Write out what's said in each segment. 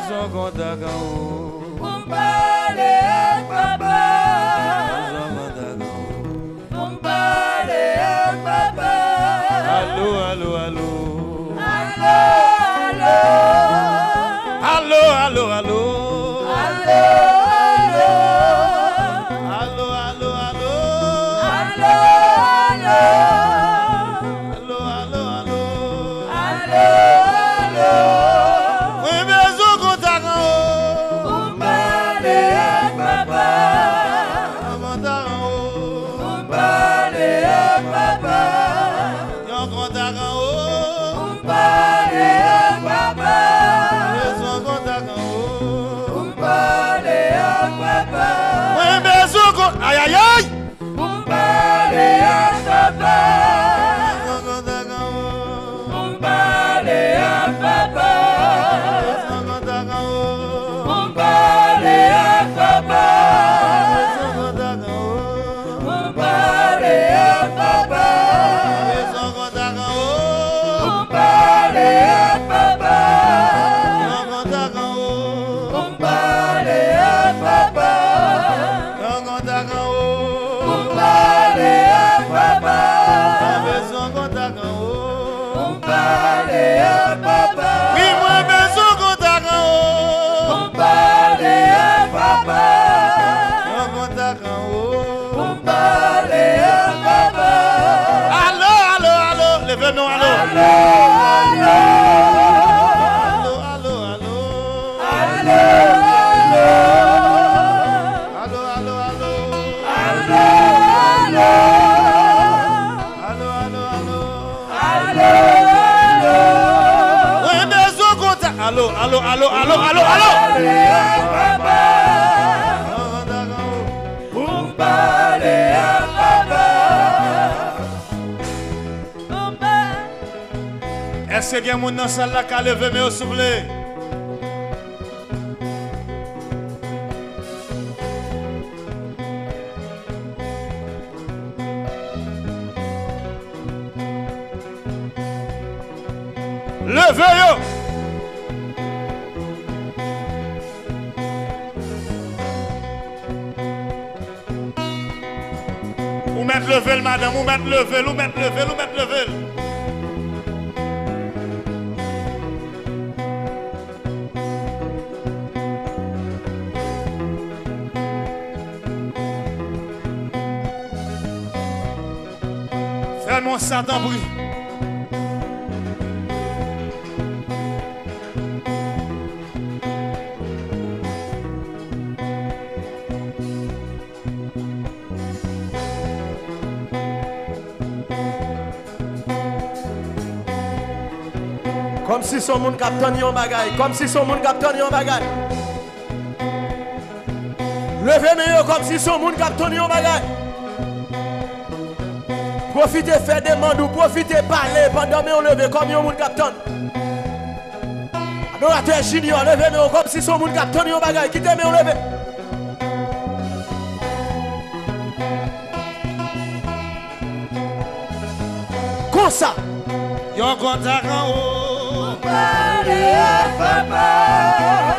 son contact en haut. Pour me parler avec papa. Son contact en haut. Pour me parler avec papa. Allô, allô, allô. Allô, allô. Allô, allô, allô. Allô, allô. Allô, allô, allô. Allô, allô. Allô, allô, allô. Allô, allô. Oui, mais son contact en haut. Pour me parler avec papa. Son contact en haut. Pour me parler avec papa. Son contact en haut. Pour me parler avec papa. Son contact en haut. Pour me parler avec papa. Oui, mais son contact. Aïe, aïe, aïe. Pour me parler avec papa. Son contact en haut. Pour me parler avec papa. Son contact en haut. Pour me parler avec papa. Son contact en haut. Pour me parler avec papa. Son contact en haut. Pour me parler avec papa. Son contact en haut. Pour me parler avec papa. Son contact en haut. Pour me parler avec papa. Son contact en haut. Pour me parler avec papa. Oui, moi, mais son contact en haut. Pour me parler avec papa. Son contact en haut. Pour me parler avec papa. Allô, allô, allô. Levez-nous, allô. Allô, allô. Allô, allô, allô. Allô, allô. Allô, allô, allô. Allô, allô. Allô, allô, allô. Allô, allô. Oui, mais son contact. Allô, allô, allô, allô, allô, allô. Parler avec papa. Son contact en haut. Pour me parler avec papa. Est-ce qu'il y a quelqu'un dans la salle qui a levé mes soufflés? Levez-yo! Ou mettre level, madame, ou mettre level, ou mettre level, ou mettre level. Fais-moi ça dans bruit. Comme si son monde capte yon bagay. Comme si son monde capte yon bagay. Levez-moi comme si son monde capte yon bagay. Profitez faire des mandous, profitez parler pendant que on levez comme yon monde capte. Adorateur junior, levez-moi comme si son monde capte yon bagay. Quittez-moi on levez. Comme ça. Yon contact en haut. Parler avec papa.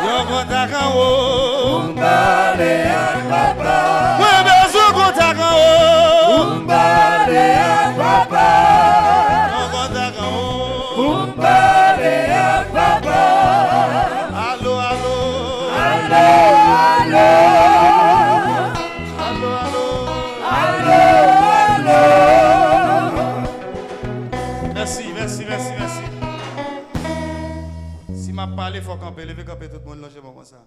Yon contact en haut. Parler avec papa. Oui, mais son contact en haut. Parler avec papa. Yon contact en haut. Parler avec papa. Allô, allô. Allô, allô. Allô, allô. Allô, allô. Merci, merci, merci, merci. Si m'a parlé, il faut camper. Levez camper tout le monde, logez-moi comme ça.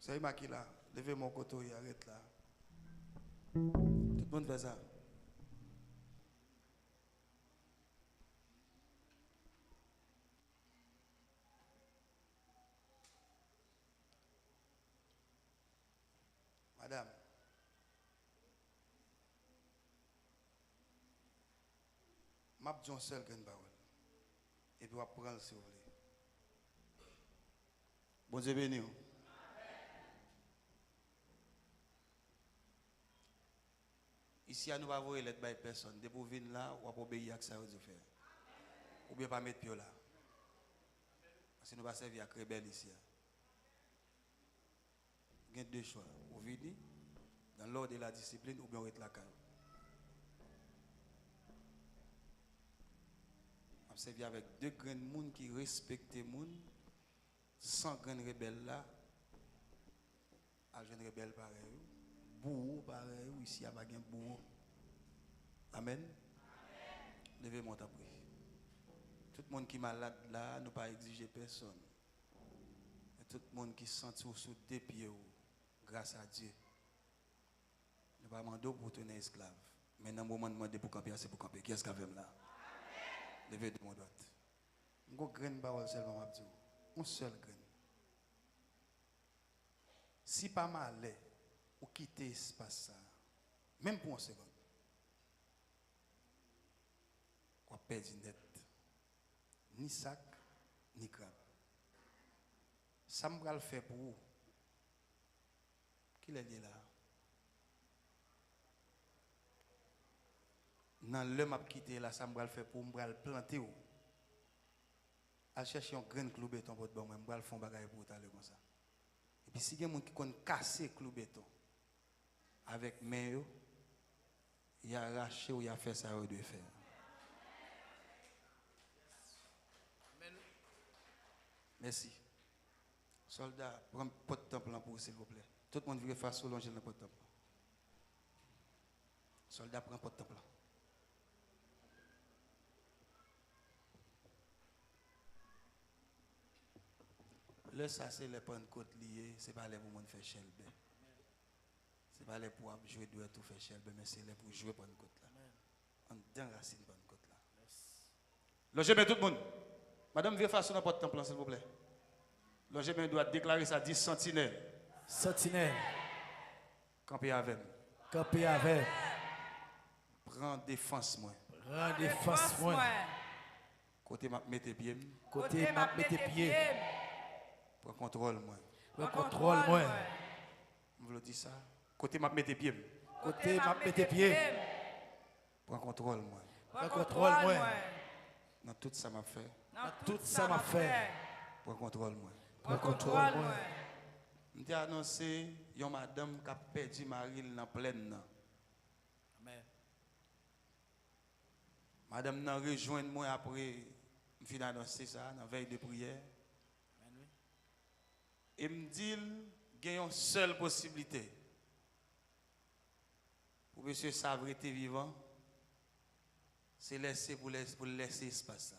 C'est ma qui là. Levez mon coteau, arrête là. Tout le monde fait ça. Madame. Je vais dire un seul parole. Et puis, on va prendre si vous voulez. Bon Dieu béni. Ici, nous ne va pas l'aide de personne. Dès que vous venez là, on va obéir à ce que ça veut faire. Ou bien pas mettre pied là. Parce que nous va servir à rebelle ici. Il y a deux choix. Vous venez dans l'ordre de la discipline ou bien vous êtes la caille. On servir avec deux grands monde qui respectent les gens, sans grands rebelles là. À jeune rebelle pareil. Bourreau pareil. Ici, il y a pas de bourreau. Amen. Levez-moi ta prière. Tout le monde qui est malade là, ne pas exiger personne. Et tout le monde qui se sent sous des pieds, grâce à Dieu. Ne pas demander pour tenir esclave. Mais dans le moment de demander pour camper, c'est pour camper. Qui est-ce qui a fait là? Levez de mon droite. Je vais graine parole seulement, ma petite. Un seul graine. Si pas mal, ou quitter l'espace, même pour une seconde, on perd une dette. Ni sac, ni crabe. Ça me va le faire pour vous. Qui l'a dit là? Dans le m'a quitté là, ça me va le faire pour me planter où? À chercher un grain de clou béton pour te bon, me va le faire un bagage pour t'aller comme ça. Et puis si il y a des gens qui connaissent casser clou béton avec main, il a arraché ou il a fait ça il doit faire. Merci. Soldat, prends pas de temps pour vous, s'il vous plaît. Tout le monde veut faire soulager dans le pot de temps. Soldat, prends pas de temps. Le ça, c'est les Pentecôtes liés, ce n'est pas les pour faire chelbe. Ce n'est pas les pour jouer duet ou faire chelbe, mais c'est les pour jouer Pentecôte là. On donne racine Pentecôte là. Logez bien tout le monde. Madame, viens faire sur notre temple, s'il vous plaît. Logez bien doit déclarer ça 10 sentinelles. Sentinelle. Campé avec. Campé avec. Prends défense moi. Prends défense moi. Côté m'a mettez pied. Côté m'a mettez pied. Prends contrôle moi. Prends contrôle moi. On vous dit ça. Côté m'a mettez pied. Côté m'a mettez pied. Prends contrôle moi. Prends contrôle moi. Dans tout ça m'a fait. Dans tout ça m'a fait. Prends contrôle moi. Prends contrôle moi. Je t'ai annoncé une madame qui a perdu Marie dans la plaine. Amen. Madame n'a rejoint moi après, je finis d'annoncer ça dans la veille de prière. Amen. Et me dit qu'il y a une seule possibilité pour M. Savre être vivant, c'est laisser pour laisser espace.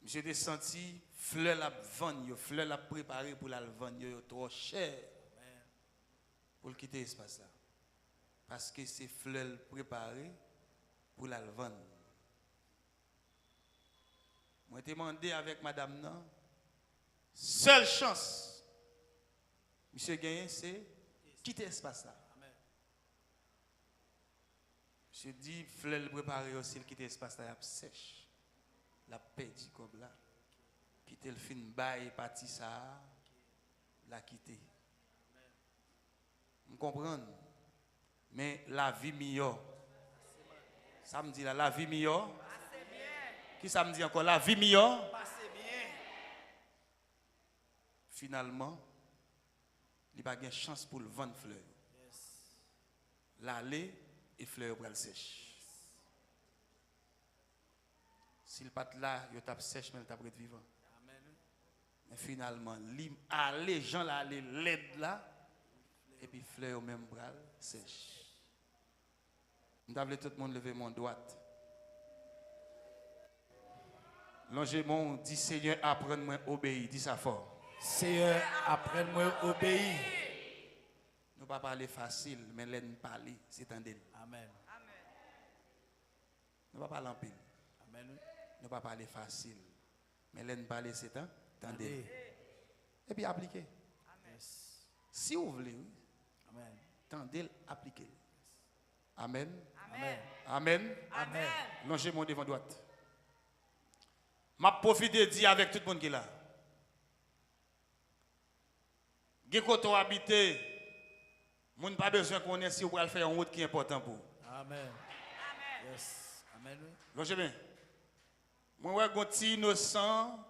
Monsieur a senti fleur la vendre, fleur la préparer pour la vendre, trop cher pour quitter l'espace là. Parce que c'est fleur préparée pour la vendre. Moi j'ai demandé avec madame non, seule chance monsieur gagné c'est quitter l'espace là. Monsieur dit fleur préparée aussi quitter l'espace là, il sèche. La perdu comme là. Quitter le fin bail parti ça. La quitter. Vous comprenez? Mais la vie meilleure. Ça me dit là, la vie meilleure. Qui ça me dit encore? La vie meilleure. Finalement, il n'y a pas de chance pour le vendre fleur. L'aller et fleur pour le sèche. S'il pas là, il tape sèche, mais il tape vivant. Mais finalement, les gens là, les l'aide là, et puis fleur au même bras, sèche. Je voulais tout le monde lever mon droite. Longez-moi, dit Seigneur, apprends-moi à obéir. Dis ça fort. Seigneur, apprends-moi à obéir. Nous ne pas parler facile, mais l'aide parler, c'est tendel. Amen. Nous ne pas parler en pile. Amen. Ne pas parler facile. Mais l'aide parler, c'est tendel. Et puis appliquer. Yes. Si vous voulez, Amen. tendel, appliquer. Amen. Amen. Amen. Amen. Longez mon devant droite. Ma profité de dire avec tout le monde qui est là. Gékoto habité, moun pas besoin qu'on ait si vous pouvez faire une route qui est important pour vous. Amen. Yes. Amen. Longez bien. Moi, je suis innocent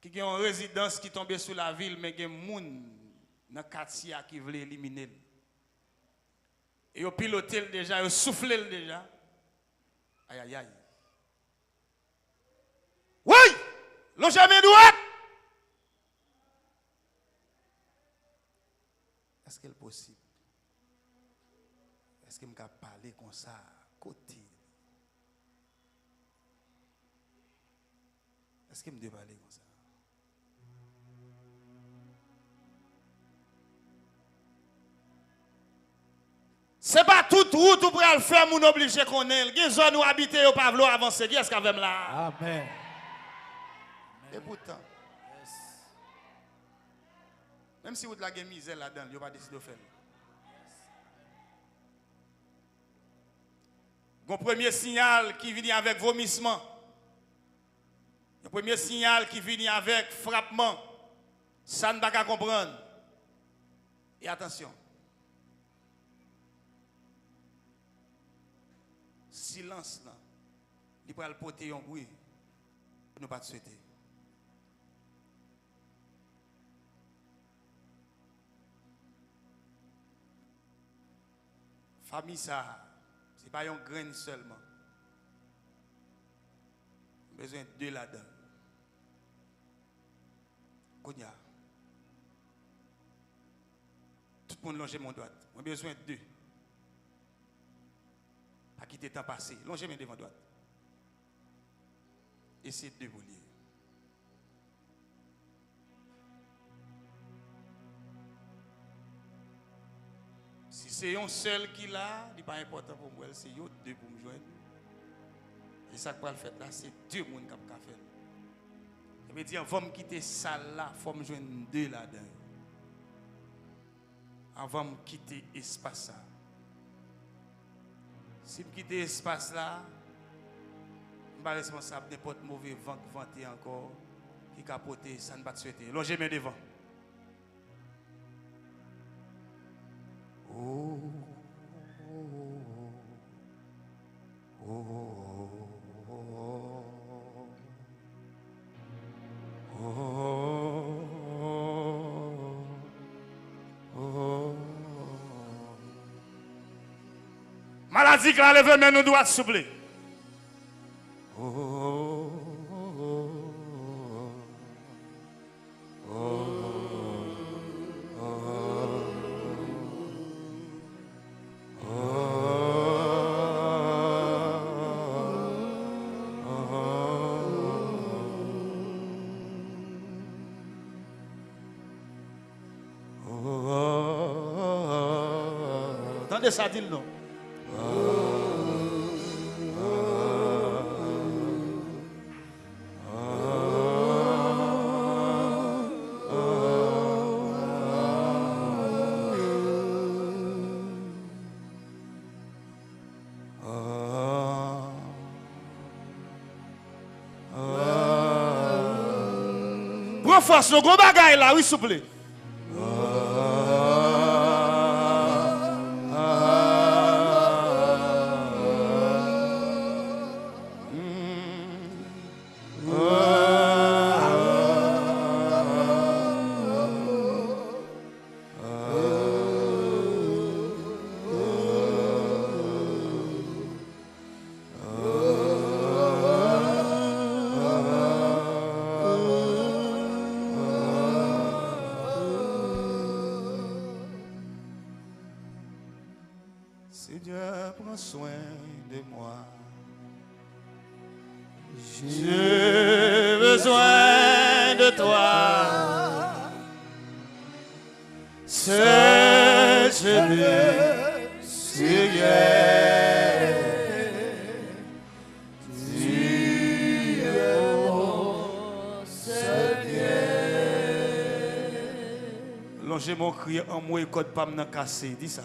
qui a une résidence qui tombe sous la ville, mais il y a des gens dans le quartier qui veulent éliminer. Et ils pilotent déjà, ils soufflent déjà. Aïe, aïe, aïe. Oui! L'on jamais droite! Est-ce qu'il est possible? Est-ce qu'il me peut parler comme ça, côté? Est-ce qu'il me peut parler comme ça? C'est pas toute route où pour le faire, mon obligé qu'on ait. Il y a des zones où habiter, où pas vouloir avancer. Qui est-ce qu'il y a là? Amen. Et pourtant, même si vous avez la misère là-dedans, vous n'avez pas décidé de faire. Le premier signal qui vient avec vomissement. Le premier signal qui vient avec frappement. Ça ne va pas comprendre. Et attention. Silence là. Il peut le porter un bruit. Nous pas te souhaiter. Famille ça, c'est pas un grain seulement. Besoin de deux là-dedans. Kounia. Tout le monde longe mon droite. J'ai besoin de deux. Pas quitter le temps passé. Longe mes devant droite. Et c'est deux bouliers. Si c'est un seul qui l'a, il n'est pas important pour moi, c'est deux pour me joindre. Et ça que je faire là, c'est deux personnes qui ont fait. Je veux dire, avant de quitter ça là, il faut me joindre deux là-dedans. Avant de quitter l'espace là. Si je quitte l'espace là, je ne suis pas responsable de n'importe mauvais vent qui vanter encore, qui capote, ça ne va pas te souhaiter. Longez mes devant. Oh, oh, oh, oh, maladie qui a levé, mais nous doit souffler. Attendez ça, dit non. Prends force, le gros bagaille là, oui, s'il vous plaît. Seigneur, prends soin de moi. J'ai besoin de toi. Seigneur, Seigneur. Dieu, mon Seigneur. Longez mon cri en moi et code pas me casser. Dis ça.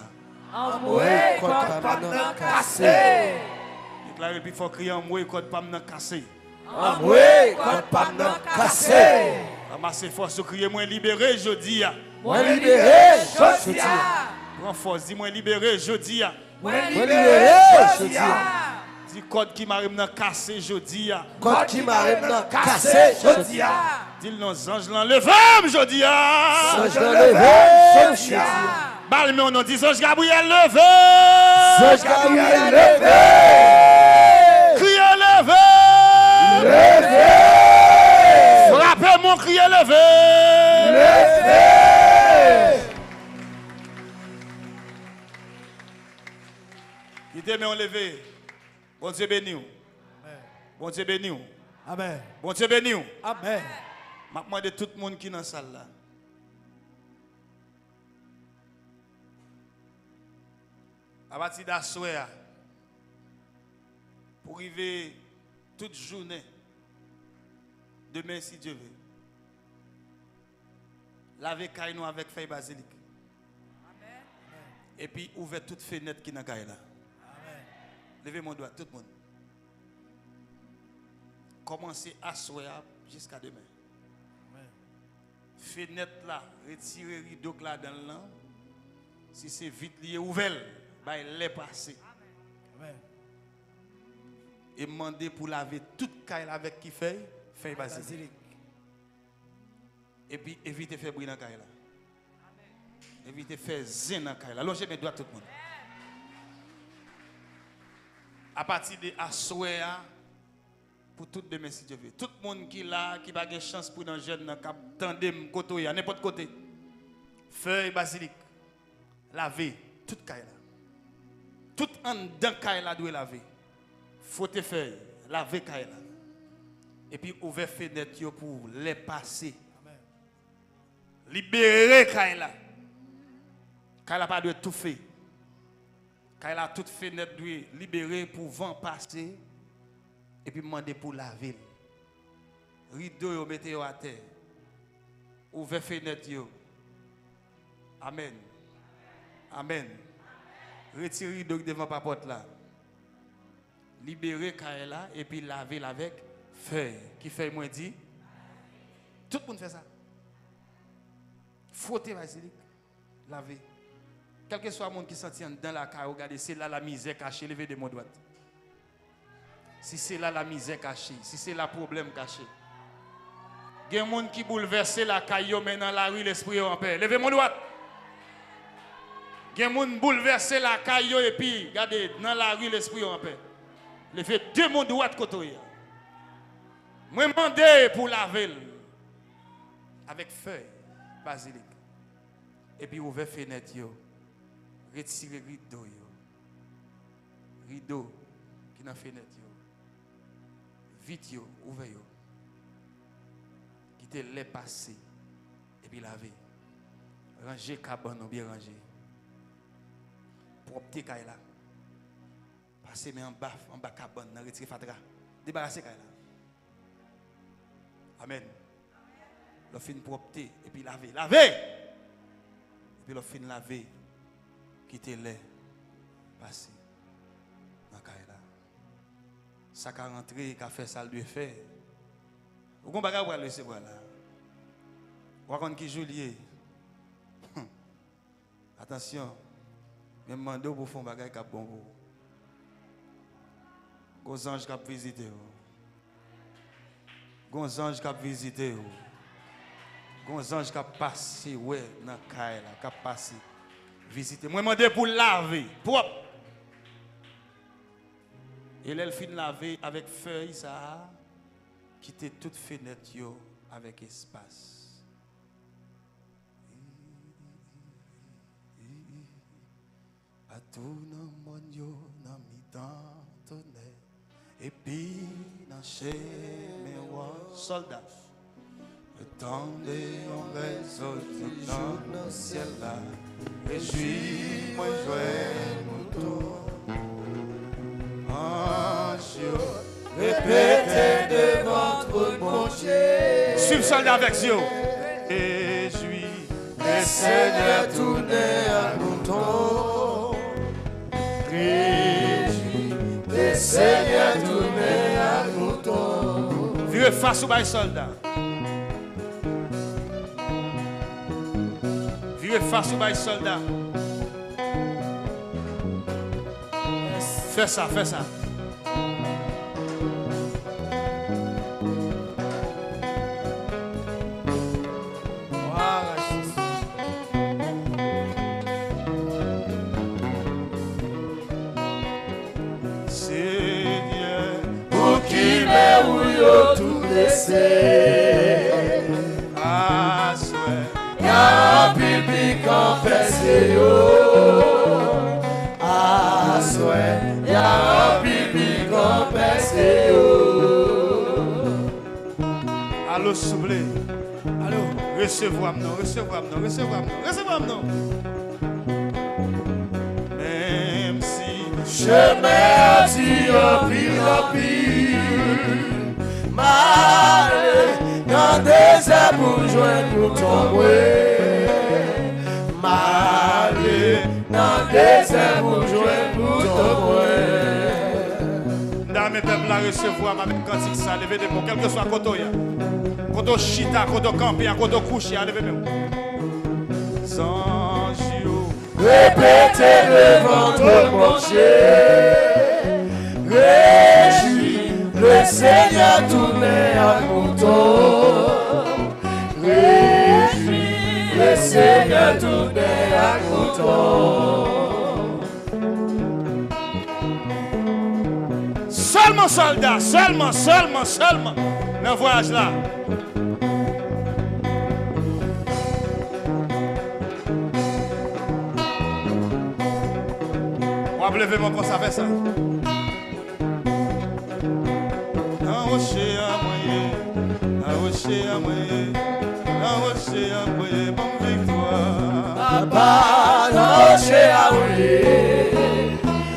En moi, code pas me casser. Déclarez plus fort crier en moi et code pas me casser. En moi, code pas me casser. Ramassez force, criez moi libéré, je dis. Moi libéré, je dis. Prends force, dis moi libéré, je dis. Moi libéré, je dis. Dis code qui m'a maintenant cassé jodi a. Code qui m'a maintenant cassé jodi a. Dis nos anges l'enlevem jodi a. Ange l'enlevé jodi a. Balme on dit ange Gabriel levé. Ange Gabriel levé. Criez levé. Levé. Frappez mon crier levé. Levé. Qui te met en levé. Bon Dieu béni. Bon Dieu béni. Amen. Bon Dieu béni. Amen. Je demande à tout le monde qui est dans la salle là. À partir d'assoir, pour arriver toute journée, demain si Dieu veut, laver caille nous avec feuille basilic. Et puis ouvrir toute fenêtre qui est dans la caille là. Levez mon doigt, tout le monde. Commencez à asseoir jusqu'à demain. Fenêtre là, retirez rideau là dans le lamp. Si c'est vite lié ouvert, bah il est passé. Et demandez pour laver toute caille avec qui feuille basilic. Et puis évitez de faire bruit dans la caille là. Évitez de faire zin dans la caille là. Longez mes doigts tout le monde. À partir de assoir pour tout demain si Dieu veut. Tout le monde qui là, qui n'a pas de chance pour dans jeune, qui tandem côté, à n'importe côté. Feuille basilic. Laver toute caille là. Tout en dedans caille là doit laver. Frotter feuille, laver caille là. Et puis ouvrir fenêtre pour les passer. Libérer caille là. Caille là pas doit tout faire. Caille là toute fenêtre doit libérer pour vent passer. Et puis demander pour laver. Rideau yo mettez yo à terre. Ouvrir fenêtre yo. Amen. Amen. Retirez rideau devant la porte là. Libérer caille là et puis laver avec feuille. Qui fait moins dit? Tout le monde fait ça. Frotter basilic, laver. Quel que soit le monde qui s'en tient dans la caille, regardez, c'est là la misère cachée, levez de mon droite. Si c'est là la misère cachée, si c'est là le problème caché. Il y a des gens qui bouleversent la caille, mais dans la rue, l'esprit en paix. Levez mon droite. Il y a des gens qui bouleversent la caille et puis, regardez, dans la rue, l'esprit en paix. Levez deux mon droite côté. Moi, demandez pour laver avec feuille, basilic. Et puis, ouvrir fenêtre, retirer rideau. Rideau qui dans la fenêtre. Vite, ouvrez. Quittez les passés. Et puis laver. Ranger cabane, bien ranger. Propter caille là. Passez mais en bas cabane, retirer fatra. Débarrasser caille là. Amen. Le fin propter et puis laver. Laver! Et puis le fin laver. Quittez les passés. Dans caille là. Ça a rentré, qu'a fait ça, le fait. Vous comprenez pas le recevoir là. Vous comprenez qui Juliet. Attention, même mando pour faire un bagage qui est bon pour vous. Gos anges qui ont visité. Gos anges qui ont visité. Gos anges qui ont passé, ouais, dans la caille là, qui ont passé. Visiter. Moi, je demande pour laver, propre. Et là, elle finit laver avec feuille, ça, quitter toute fenêtre avec espace. À tout le monde, dans mi-temps, tonnerre. Et puis, dans chez mes soldats, le temps des réseaux dans le ciel là. Réjouis-moi, joyeux mouton. Répétez devant votre bon Dieu. Suivez soldat avec Dieu. Réjouis. Le Seigneur tournait à mouton. Réjouis. Le Seigneur tournait à mouton. Virez face au bail soldat. Virez face au bail soldat. Fais ça, fais ça. yo tout laissé. Ah, souhait. Y'a un public confessé yo. Ah, souhait. Y'a un public confessé yo. Allô, soublé. Allô, recevez-moi, recevez-moi. Même si je merci en pile, mal dans des airs pour joindre pour tomber. Mal dans des airs pour joindre pour tomber. Dame peuple la recevoir avec cantique ça, levez des mots, quel que soit côté. Côté chita, côté campé, côté couché, levez des mots. Sans Dieu. Répétez devant votre marché. Réjouis, le Seigneur tourné à couteau. Réjouis, le Seigneur tourné à couteau. Seulement soldat, seulement. Dans le voyage là. Levez mon ça fait ça. Rocher à moyen, bon victoire. Papa, rocher à moyen.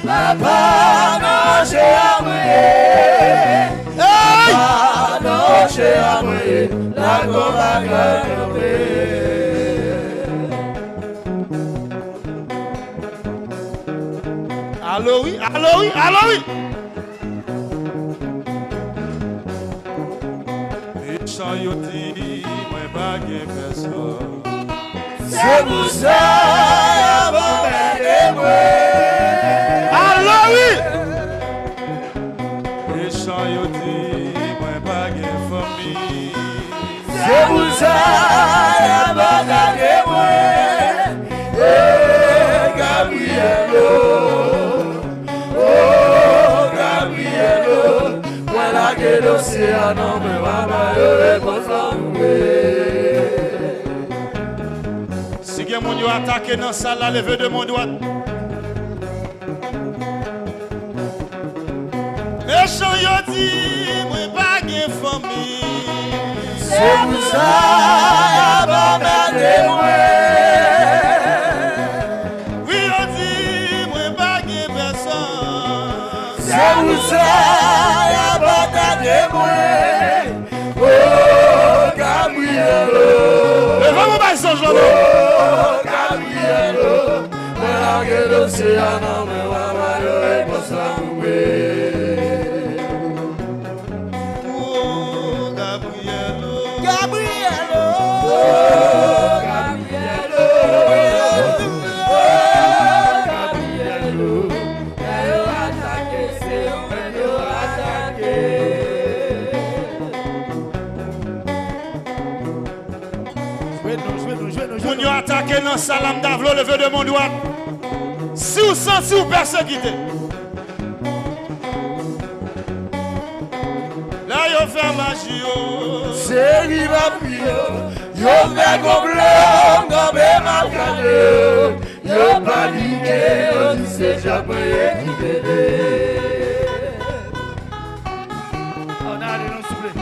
Papa, rocher à moyen. Papa, rocher à moyen. La gomme à Allô oui. Et chayoti, moi pas personne. C'est pour ça, avant de moi. Allô oui. Et chayoti, moi pas famille. C'est pour ça, avant de moi. Gabrielo. Que l'océan me va si quelqu'un mon attaqué dans la salle, levez de mon doigt. Méchant yo dit, moi pas de famille. C'est pour ça, avant de moi. Oui, yo dit, moi pas de personne. C'est pour ça. Oh, Gabrielo. Levez mon bail sans jour. Oh, Gabrielo. Voilà que l'océan me va mal et pour ça Oh, Gabrielo. Gabrielo. Oh, Gabrielo. Oh, Gabrielo. Eu attaqué, c'est eu attaqué. Vous nous attaquez dans le salam d'Avlo, levez de mon doigt. Si vous sentez vous persécuté. Là, vous faites magie. C'est lui ma prière. Yo fait comme l'homme, comme ma calée. Yo paniqué, yo dit c'est jamais qui m'aide. On a allé nous souffler.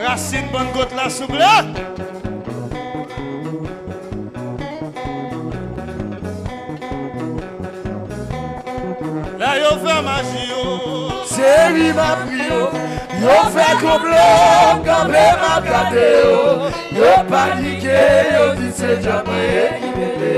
Racine bonne côte là, souple. Là, yo fait magie. C'est lui ma prière. Yo fait comme l'homme, comme ma calée. Yo paniqué, yo dit c'est jamais qui m'aide.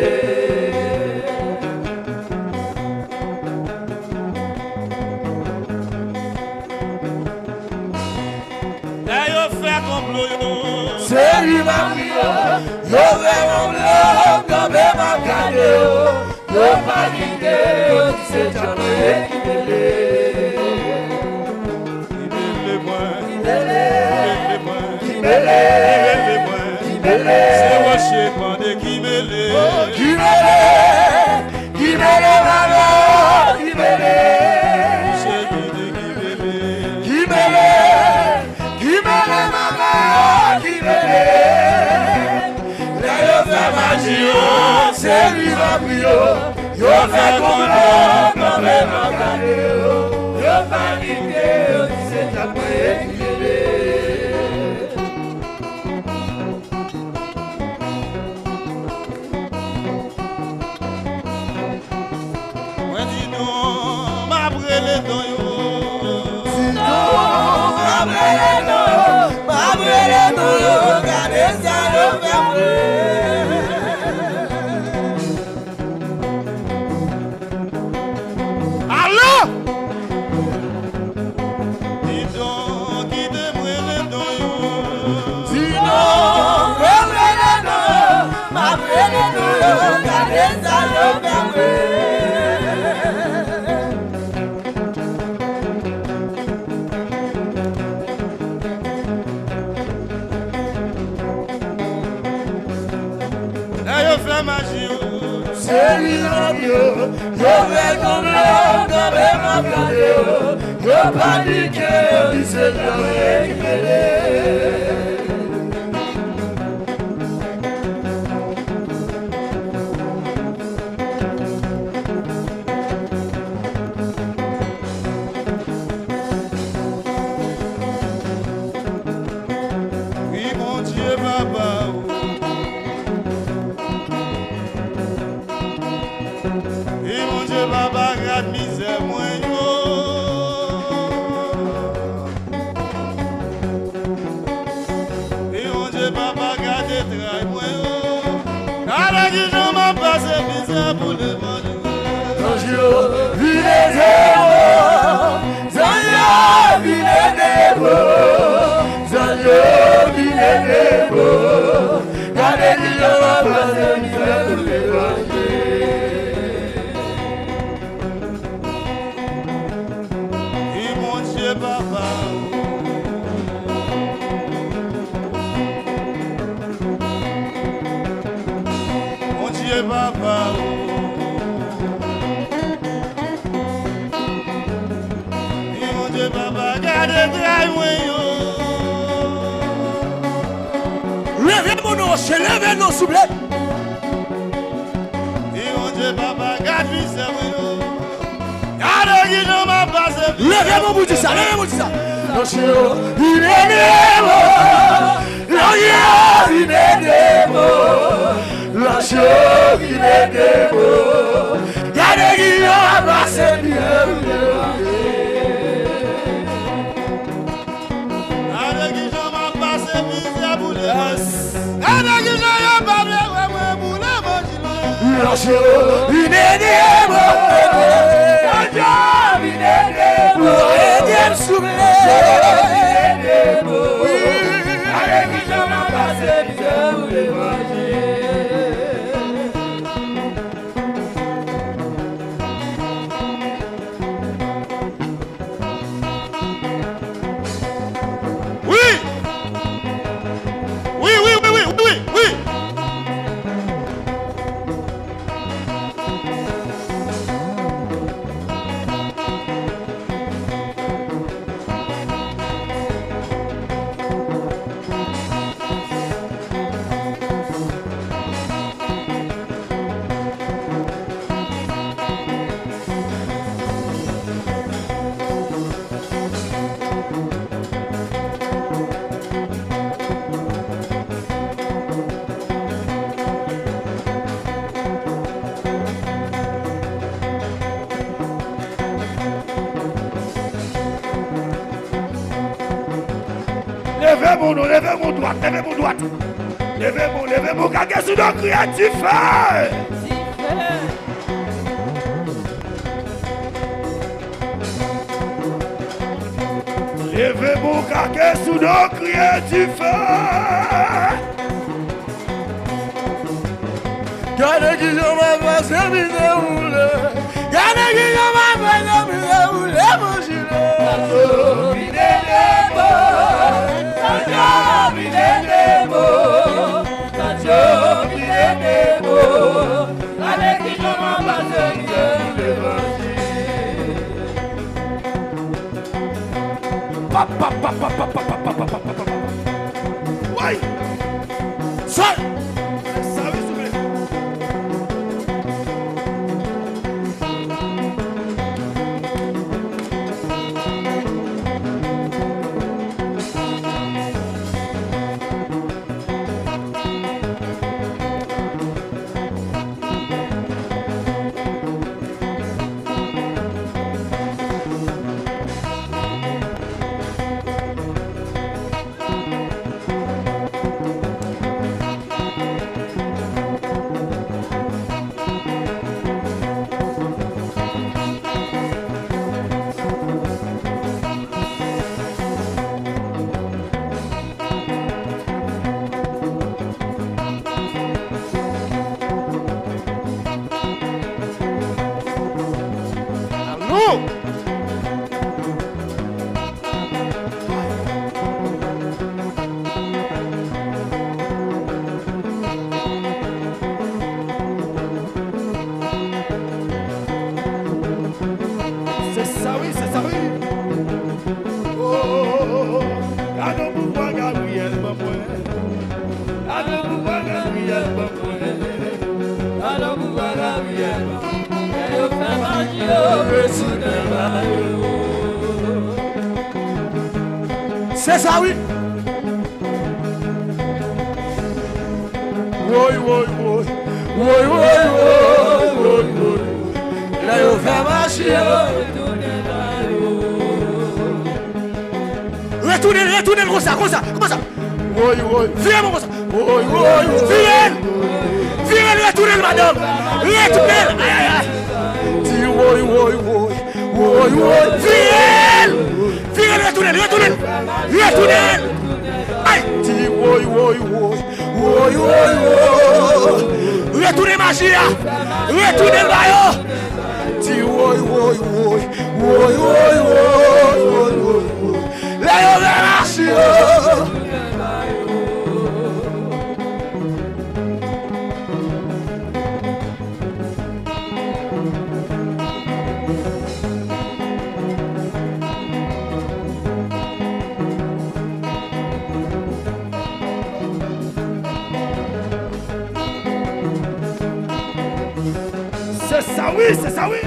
C'est lui ma prière. Yo fait comme l'homme, comme ma calée. Yo paniqué, yo dit c'est jamais qui m'aide. C'est rocher pendant qui mêlé. Qui mêlé, qui mêlé, qui mêlé. c'est lui va prier. Yo fait comme l'homme, quand même à garder. Yo paniqué, c'est ta prière qui Moi dis donc, ma brûlé dans yo. Regardez ça, le Allô? Dis donc, qui te brûle dans yo. sinon, ma brûlé nous, regardez ça, le c'est lui la Dieu, yo vais comme l'homme, quand même à garder. Yo paniqué, il s'est jamais récupéré. Oui, mon Dieu, papa. Oui, mon Dieu, papa, garde misère, moi, yo. Oui, mon Dieu, papa, garde travail, moi, yo. Alors que je m'en passe misère pour le monde. Oui, mon Dieu, papa. Mon Dieu, papa. Oui, mon Dieu, papa, garde travail, moi, yo. Levez-nous, levez-nous, s'il vous plaît. Oui, mon Dieu, papa, garde misère, moi, yo. Garde qui je m'en passe. Levez-moi pour dire ça, levez-moi pour dire ça. Il est démo, il est démo, la chose, il est démo. Gardez qui a passé bien. Garde qui je m'en passe misère pour le monde. Garde qui je m'en passe pour le monde. La chose, il est démo, la chose, il est démo. Il est soufflé. Oui. Levez-moi, levez-moi droite, levez-moi droite. Levez-moi, gagez sous nos créatifs. Levez-moi, gagez sous nos créatifs. Gardez qui je m'en passe, mi déroule. Gardez qui je m'en passe, mi déroule, mon gilet. Mi déroule. C'est ça, oui. Oui, oui, oui. Oui, oui, oui, oui. Là, il fait marcher. Retournez comme ça, comme ça. Comment ça? Oui, oui. Viens, comme ça. Oui, oui, oui. Viens, retournez, madame. Retournez. Aïe, aïe, aïe. Dis oui, oui, oui. Oui, oui. Viens, retournez. Aïe. Dis oui, oui, oui. Oui, oui, oui. Retournez, magie. Retournez, le baillot. Dis oui, oui, oui. Oui, oui, oui. Là, il va marcher. C'est ça, oui, c'est ça, oui.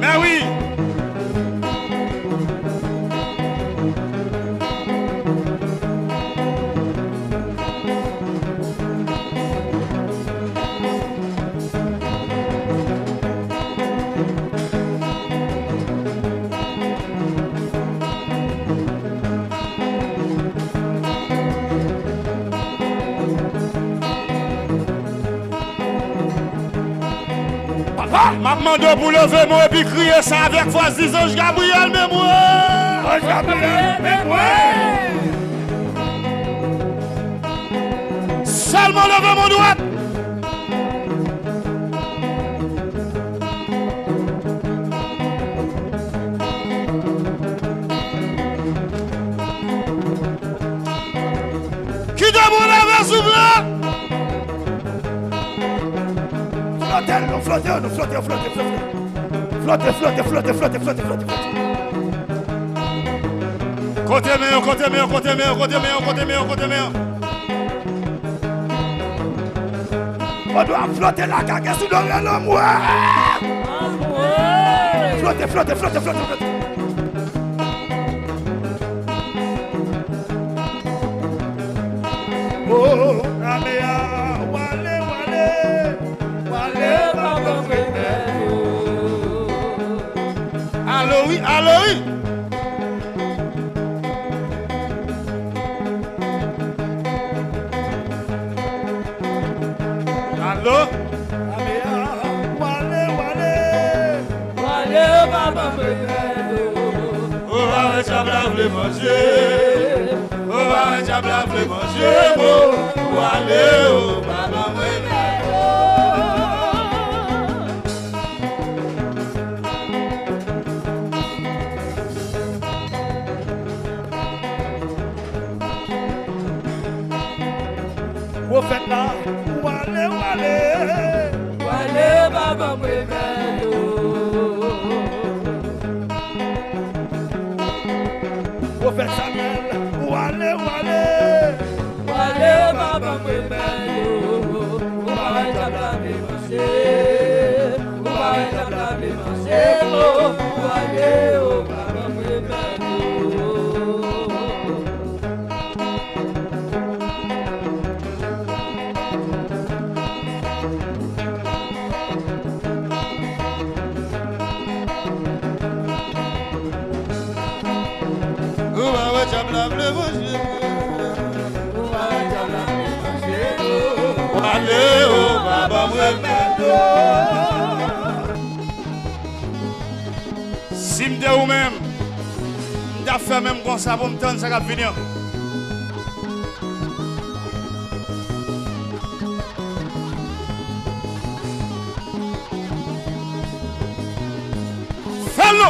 Mais oui. M'a demandé pour lever moi et puis crier ça avec voix Ange Gabriel, mais moi. Ange Gabriel, mais moi. Seulement lever mon doigt. Qui debout lever sous blanc? Flottez. Côté meilleur. On doit flotter la caca sous l'homme. Flottez. Oh, Améa, Wale, Papa, Allô oui. Allô? Améa, Wale, Papa, On va le manger. Bon, allez, oh, papa, vous faites là, Wale, Papa, vous faites Samuel, Wale, Papa, si m'de ou même, m'da fait même comme ça pour m'tendre ça va venir. Fais-le!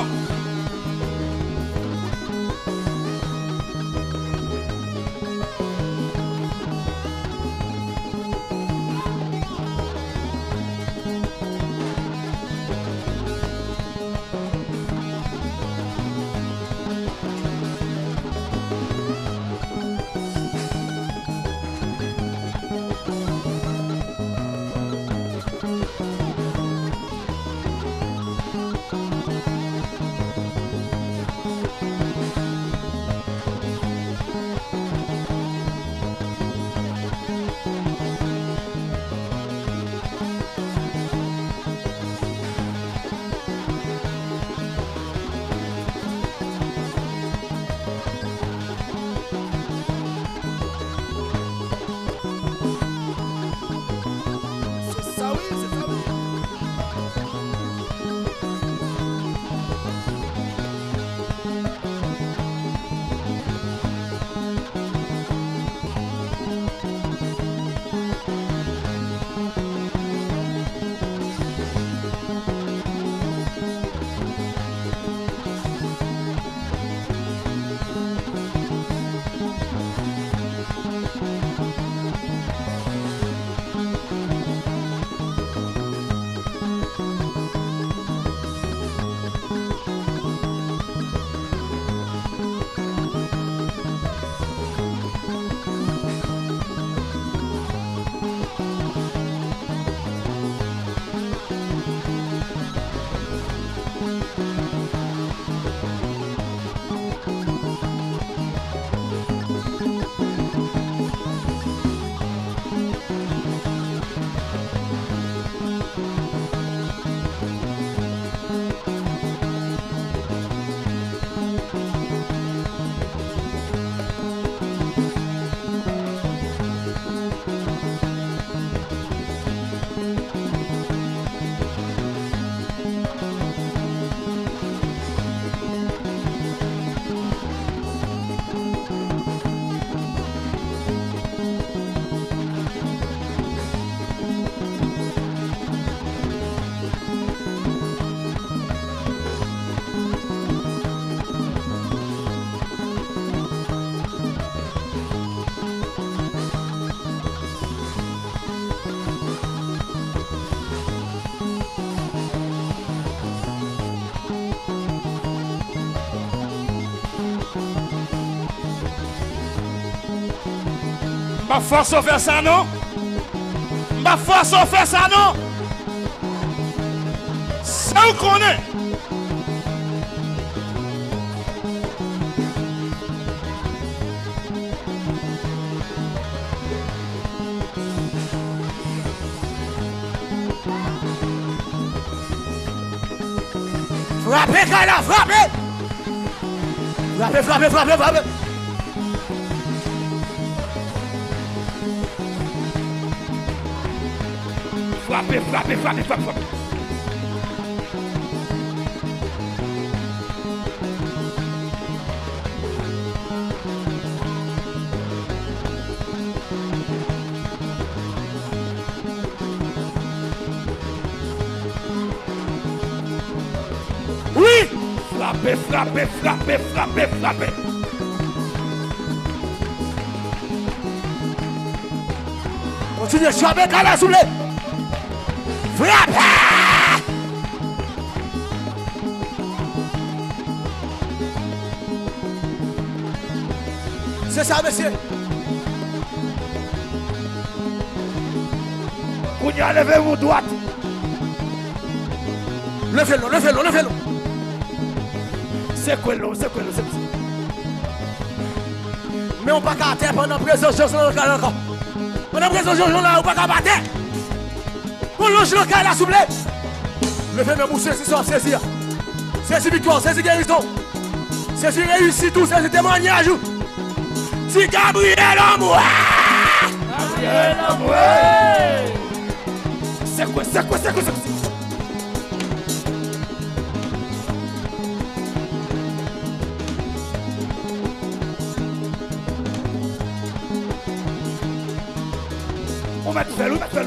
Pas force à faire ça, non? Pas force à faire ça, non? Ça vous connaît? Frappez, Kala, frappez! Frappez, frappez, frappez, frappez! Frappez, frappez, frappez, frappez, frappez. Oui! Frappez, frappez, frappez, frappez, frappez. Continuez, frappez, Kala, s'il vous plaît! Frappez! C'est ça, monsieur. Vous y levez-vous droite. Levez-le, levez-le, levez-le. C'est quoi l'eau, c'est quoi l'eau, c'est quoi? Mais on ne peut pas terre pendant la présence de Jean encore. Pendant la présence de Jean là, on ne peut pas battre. On longe le cas là, s'il vous plaît. Levez-le, pour saisir ça, saisir. Saisir victoire, saisir guérison. Saisir réussite, tout, saisir témoignage. Si Gabriel Amour. Gabriel Amour. C'est quoi, c'est quoi, c'est quoi, c'est quoi? On va tout faire, on va tout faire.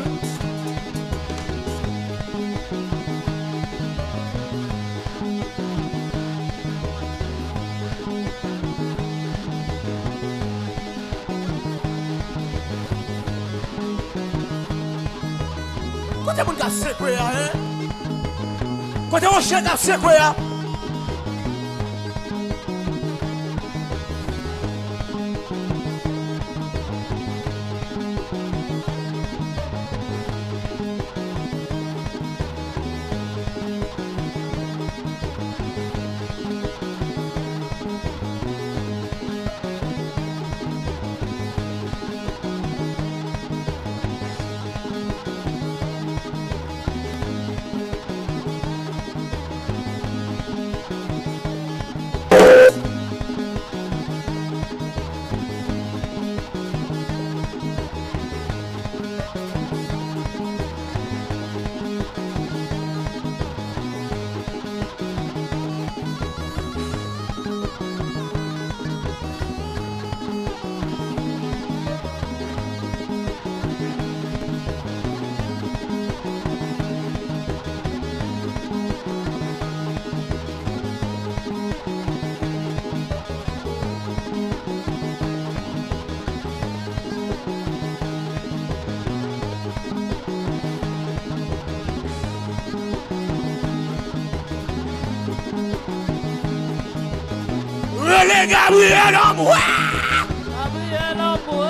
Côté mon gars, c'est quoi, hein? Côté mon chien, c'est quoi, hein? Relais Gabriel Amour. Gabriel Amour.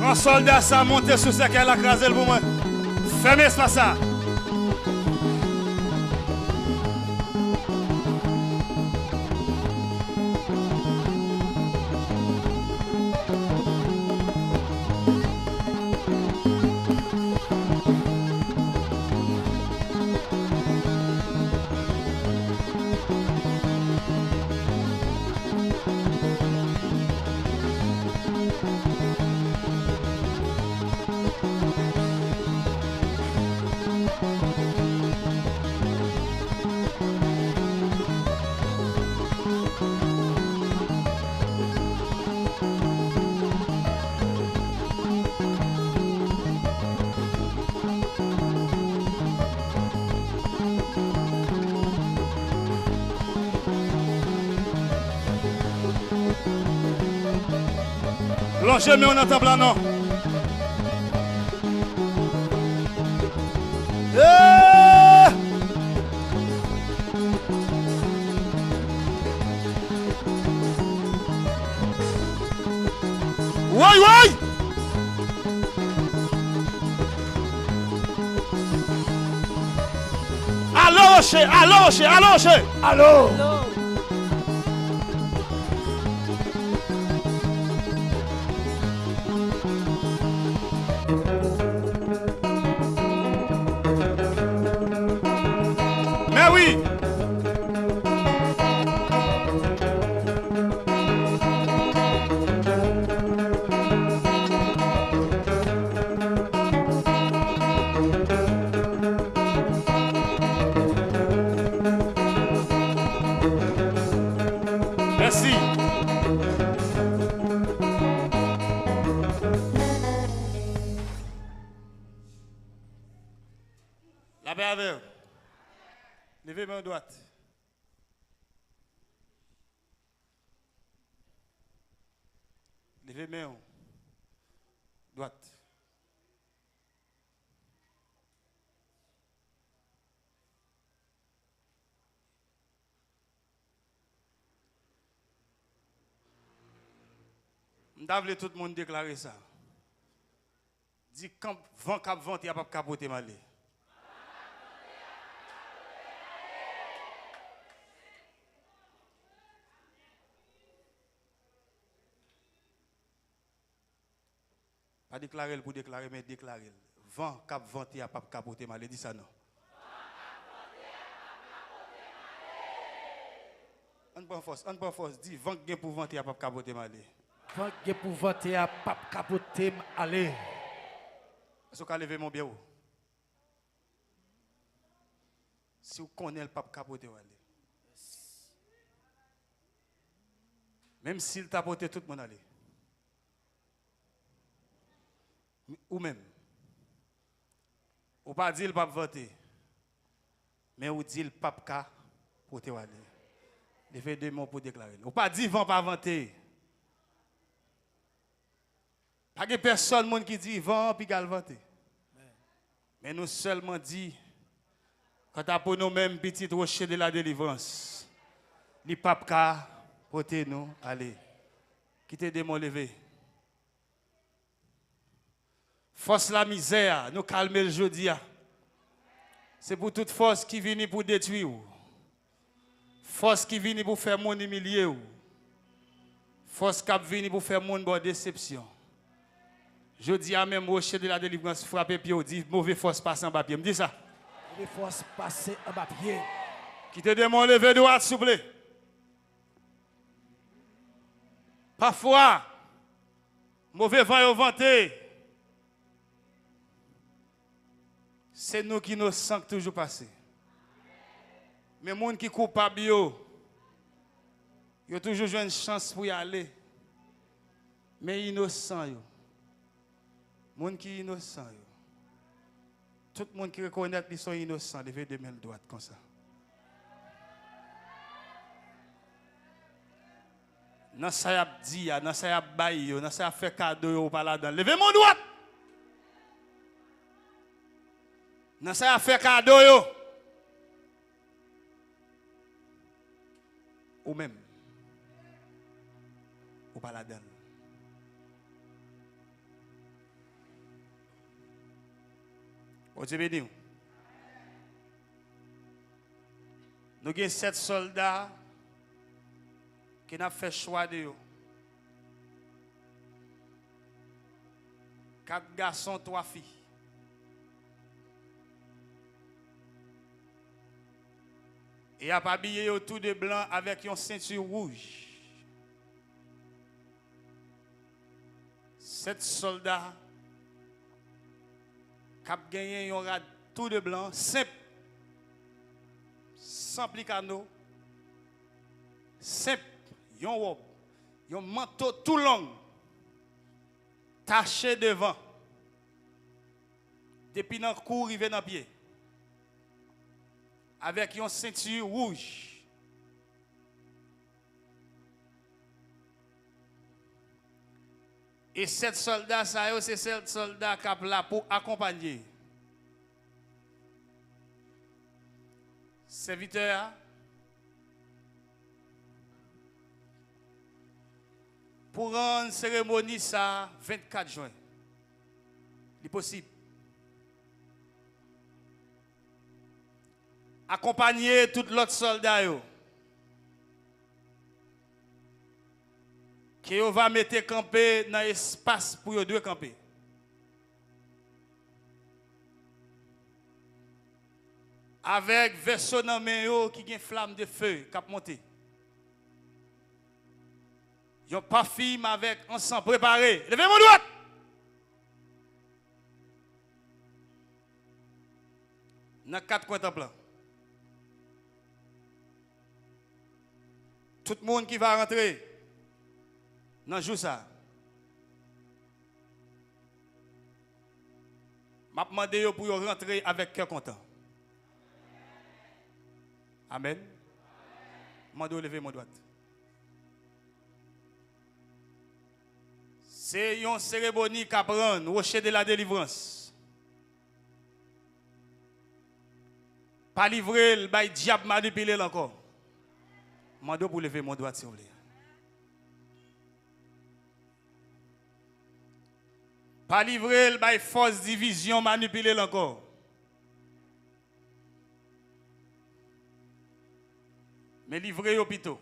Quand soldat ça monte sous ce qu'elle a crasé pour moi. Fermez espace ça. Longez, mais on entend blanc, non. Ouais, ouais. Allongez, allongez, allongez. Allô? Mais oui. Merci. La paix avec vous. Levez main droite. Levez main droite. M'davle tout le monde déclarer ça. Dit quand vent cap vent, il n'y a pas capoter malé. Pas déclarer pour déclarer, mais déclarer. Vent cap vent, il n'y a pas capoter malé. Dis ça non. On prend force, dit vent gain pour vent, il n'y a pas capoter malé. Vent qui pour vanter à pape capoter aller. Est-ce que vous lever mon bien ou? Si vous connaissez le pape capoter aller. Même s'il t'a porté tout le monde aller. Ou même. Ou pas dire le pape voter. Mais ou dit le pape capoter aller. Il fait deux mots pour déclarer. Ou pas dire vent pas vanter. Pas de personne qui dit vent puis galvanté. Mais nous seulement dit quand tu as pour nous-mêmes petit rocher de la délivrance. Les papes porter nous allez. Quittez des mots levés. Force la misère, nous calmer le jeudi. C'est pour toute force qui vient pour détruire. Force qui vient pour faire mon humilier. Force qui vient pour faire mon bonne déception. Je dis à même rocher de la délivrance frappé pied, dit mauvais force passe en bas pied. Me dit ça. Mauvais force passer en bas pied. Qui te demande lever droite s'il vous plaît. Parfois mauvais vent est vanté. C'est nous qui nous sentons toujours passer. Mais les gens qui sont coupables, ils ont toujours une chance pour y aller. Mais innocents. Les gens qui sont innocents. Tout le monde qui reconnaît qu'ils sont innocents, levez deux mains droites comme ça. Dans ça y a dit, dans ça y a baillé, dans ça y a fait cadeau par là-dedans. Levez mon droite. Dans ça y a fait cadeau. Ou même. Ou pas là-dedans. Oh Dieu béni. Nous avons 7 soldats qui ont fait choix de eux. 4 garçons, 3 filles. Et a habillé autour de blanc avec une ceinture rouge. 7 soldats qui ont gagné un rad tout de blanc, simple, sans plicano, simple, un robe, un manteau tout long, taché devant, depuis dans le cou, arrivé dans le pied, avec une ceinture rouge. Et 7 soldats, c'est 7 soldats qui sont là pour accompagner. Serviteur, pour rendre cérémonie ça 24 juin. C'est possible. Accompagner tous les autres soldats qui va mettre camper dans l'espace pour eux deux camper. Avec vaisseau dans main qui a flamme de feu qui a monté. Yon pas film avec ensemble préparé. Levez mon droite. Dans 4 coins de plan. Tout le monde qui va rentrer dans le jour ça. Je demande pour rentrer avec cœur content. Amen. Je demande lever mon droite. C'est une cérémonie qui prend au rocher de la délivrance. Pas livrer le diable manipuler encore. Je demande pour lever mon droite, s'il vous plaît. Pas livrer le force division manipuler encore. Mais livrer l'hôpital.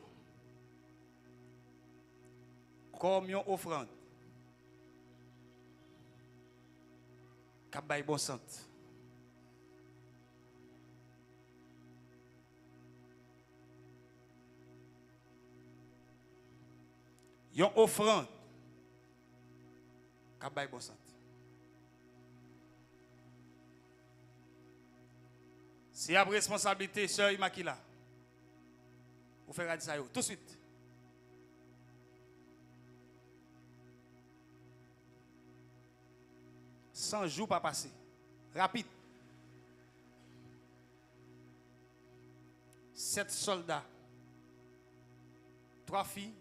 Comme une offrande. Cap bay bon sant. Yon offrande. Cap bay bon sant. C'est la responsabilité sœur Imakila. Vous faire ça tout de suite. Sans jours pas passer. Rapide. 7 soldats. 3 filles.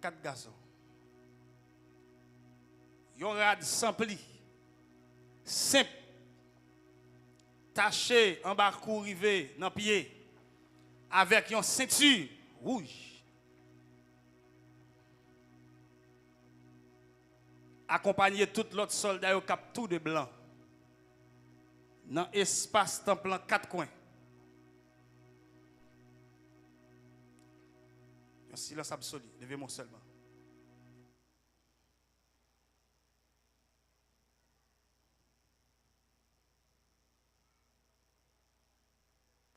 4 garçons. Yon rad sans pli. Simple. Taché en bas cou rivé dans pied. Avec une ceinture rouge. Accompagner tout l'autre soldat au cap tout de blanc. Dans l'espace temps plan 4 coins. Un silence absolu. Levez-moi seulement.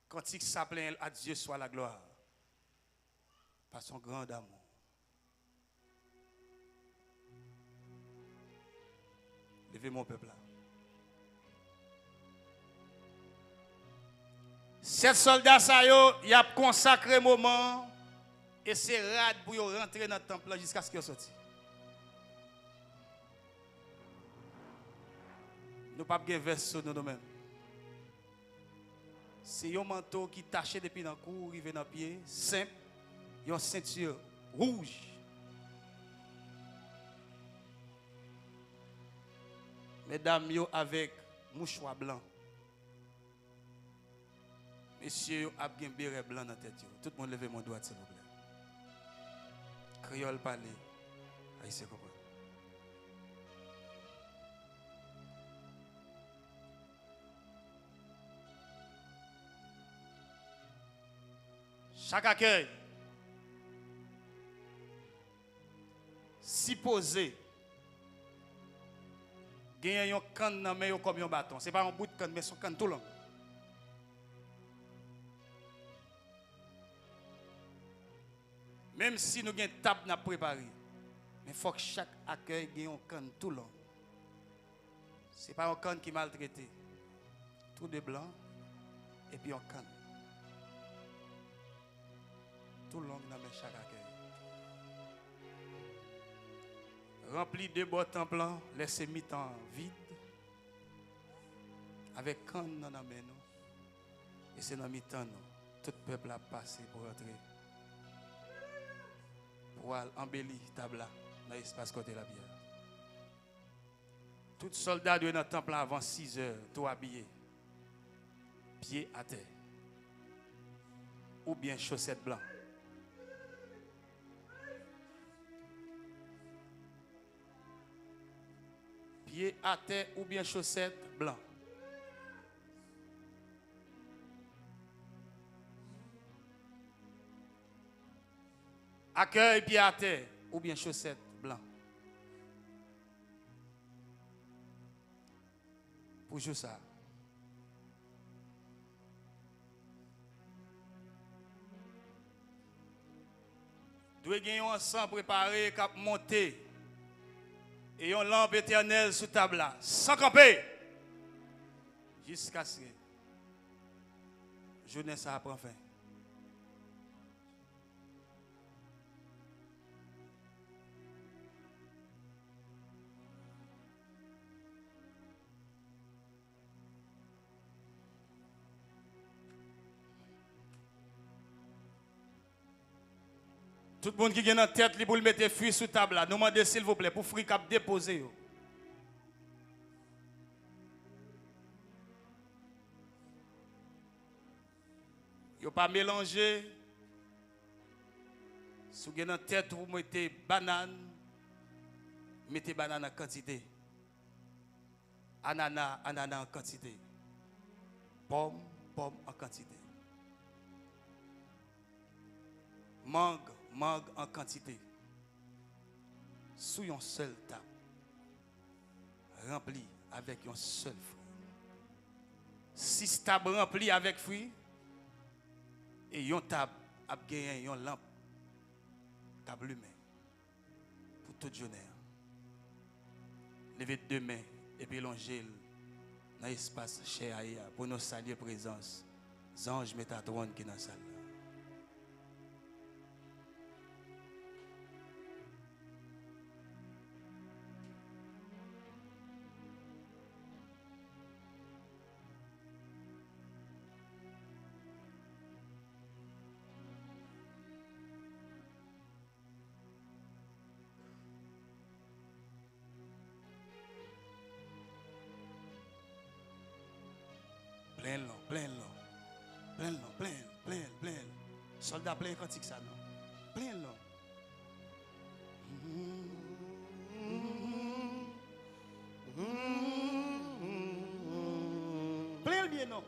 Cantique s'appelle à Dieu soit la gloire. Par son grand amour. Levez mon peuple là. 7 soldats, ils ont consacré un moment et c'est rad pour rentrer dans le temple jusqu'à ce qu'ils sortent. Nous ne pouvons pas verser sur nous-mêmes. C'est un manteau qui est taché depuis dans le cou, arrivé dans le pied, simple, une ceinture rouge. Mesdames, yo avec mouchoir blanc. Messieurs, yo a bien béret blanc dans la tête. Tout le monde levez mon doigt, s'il vous plaît. Créole parler. Haïtien comprend. Chaque accueil, si posé, gagne un canne dans main comme un bâton. Ce n'est pas un bout de canne, mais son canne tout long. Même si nous avons une table à préparer, mais il faut que chaque accueil ait un canne tout long. Ce n'est pas un canne qui est maltraité. Tout de blanc et puis un canne. Tout long dans chaque accueil. Rempli de beaux temps blancs, laissez mi-temps vide. Avec canne dans la main. Et c'est dans mi-temps, tout le peuple a passé pour entrer. Pour embellir table dans l'espace côté de la bière. Tout soldat doit dans le temple avant 6 heures, tout habillé. Pieds à terre. Ou bien chaussettes blanches. Pieds à terre ou bien chaussettes blanches. Accueil pieds à terre ou bien chaussettes blanches. Pour jouer ça. Doit gagner un sang préparé cap monter. Et une lampe éternelle sous table là, sans camper. Jusqu'à ce que journée ça prend fin. Tout le monde qui est dans la tête, pour le mettre fruit sous table là, nous demandez s'il vous plaît, pour fruit cap déposer. Yo pas mélanger. Si vous avez dans la tête, vous mettez banane en quantité. Ananas en quantité. Pomme en quantité. Mangue en quantité. Sous une seule table. Remplie avec un seul fruit. 6 tables remplies avec fruits. Et une table a gagné une lampe. Table humaine. Pour toute journée. Levez 2 mains et puis longer dans l'espace cher pour nous saluer présence. Ange Métatron qui est dans la salle. Plein. Soldat plein quand ça non. Plein long. Plein bien non.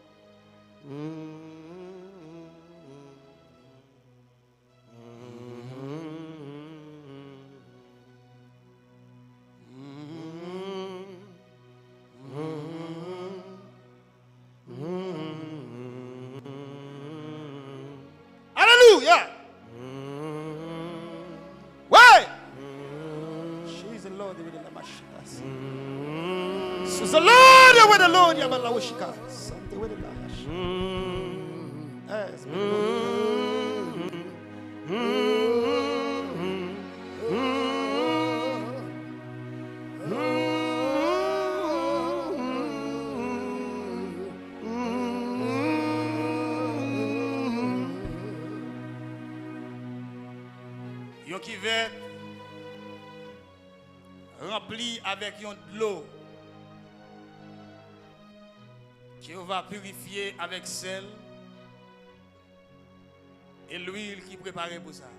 Hallelujah. Why? She's the Lord with the Lamashikas. She's the Lord with the Lord Yabalawishika. Something with the Lamash. Yes. Yon qui va rempli avec yon de l'eau qui va purifier avec sel et l'huile qui préparée pour ça.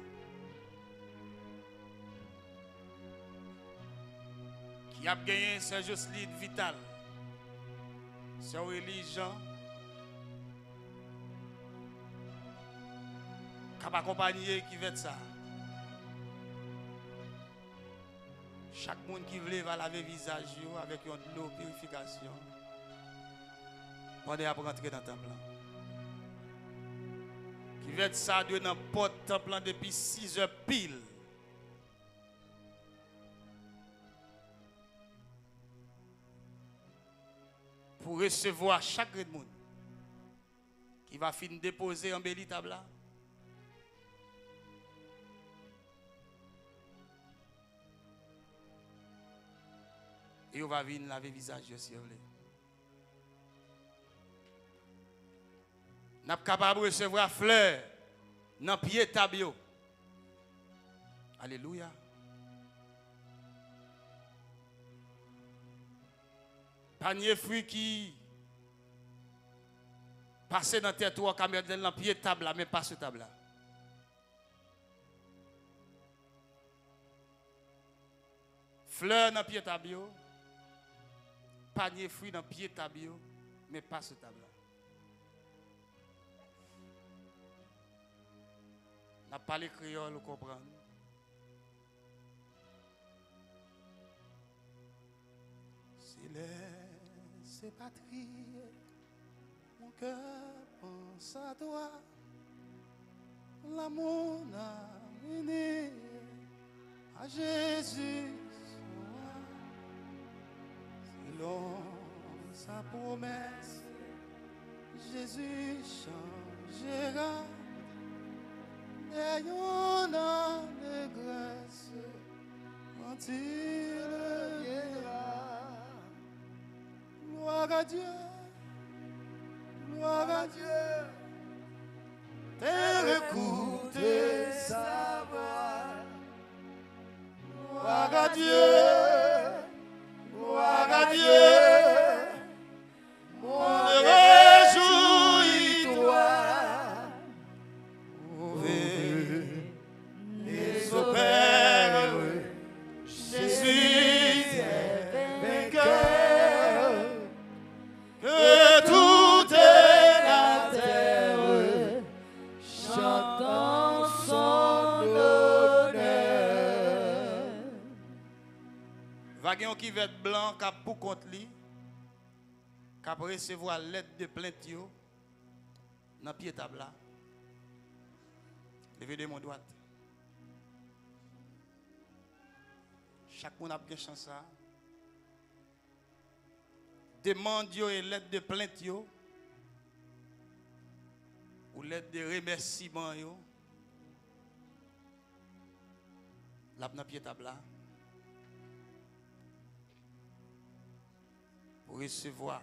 Qui a gagné Sœur Jocelyne Vital, Sœur Élie Jean, Cap accompagner qui veut ça. Chaque monde qui veut va laver visage avec une eau purification. Pendant après rentrer dans le temple. Qui veut ça de dans le porte temple depuis 6 heures pile. Pour recevoir chaque monde qui va finir déposer en belle table là. Et on va venir laver le visage si vous voulez. Nous sommes capables de recevoir fleurs dans le pied tabio. Alléluia. Panier fruit qui passe dans le territoire dans le pied de table, mais pas ce table là. Fleurs dans le pied tabio. Panier fruit dans le pied tabio, mais pas ce table là. N'a pas les créoles, vous comprenez? C'est patrie, mon cœur pense à toi. L'amour n'a mené à Jésus. Selon sa promesse, Jésus changera. N'ayons de grâce quand il viendra. Gloire à Dieu, gloire à Dieu. Terre écoute sa voix. Gloire à Dieu, gloire à Dieu. Mon réjouis-toi. Les opères, Jésus est vainqueur. Que tout est la terre chantant son honneur. Vaguion qui va être blanc, qui a pour contre lui, qui a recevoir l'aide de plainte dans le pied table là. Levez de mon droite. Chaque monde a bien chance. Demande et l'aide de plainte ou l'aide de remerciement là dans pied table là pour recevoir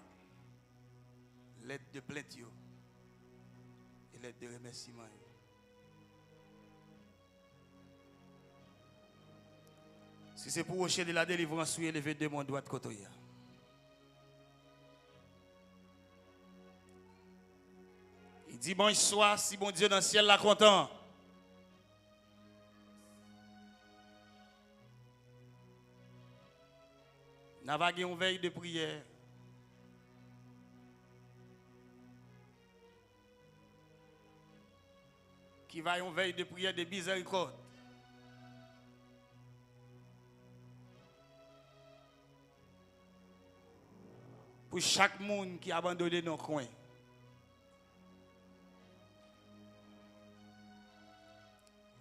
l'aide de plainte et l'aide de remerciement. Si c'est pour rocher de la délivrance, oui, levé de mon droit de côté. Il dit bon soir, si bon Dieu dans le ciel là content. N'a pas une veille de prière. Qui va une veille de prière de miséricorde. Pour chaque monde qui a abandonné nos coins.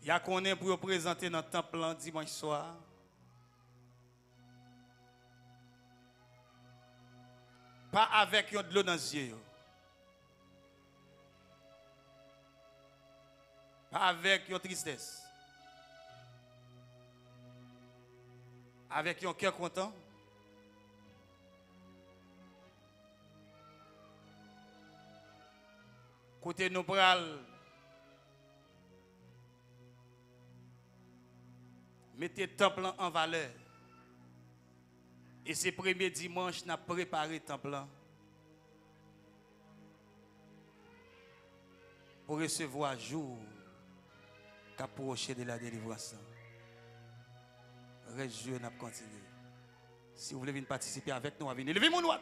Il y a qu'on est pour vous présenter dans le temple dimanche soir. Pas avec de l'eau dans les yeux. Pas avec une tristesse. Avec un cœur content. Côté nous pral mettez le temple en valeur. Et ce premier dimanche, nous avons préparé le temple pour recevoir jour qu'approcher de la délivrance. Reste jour, nous continuer. Si vous voulez venir participer avec nous, venez. Levez mon doigt.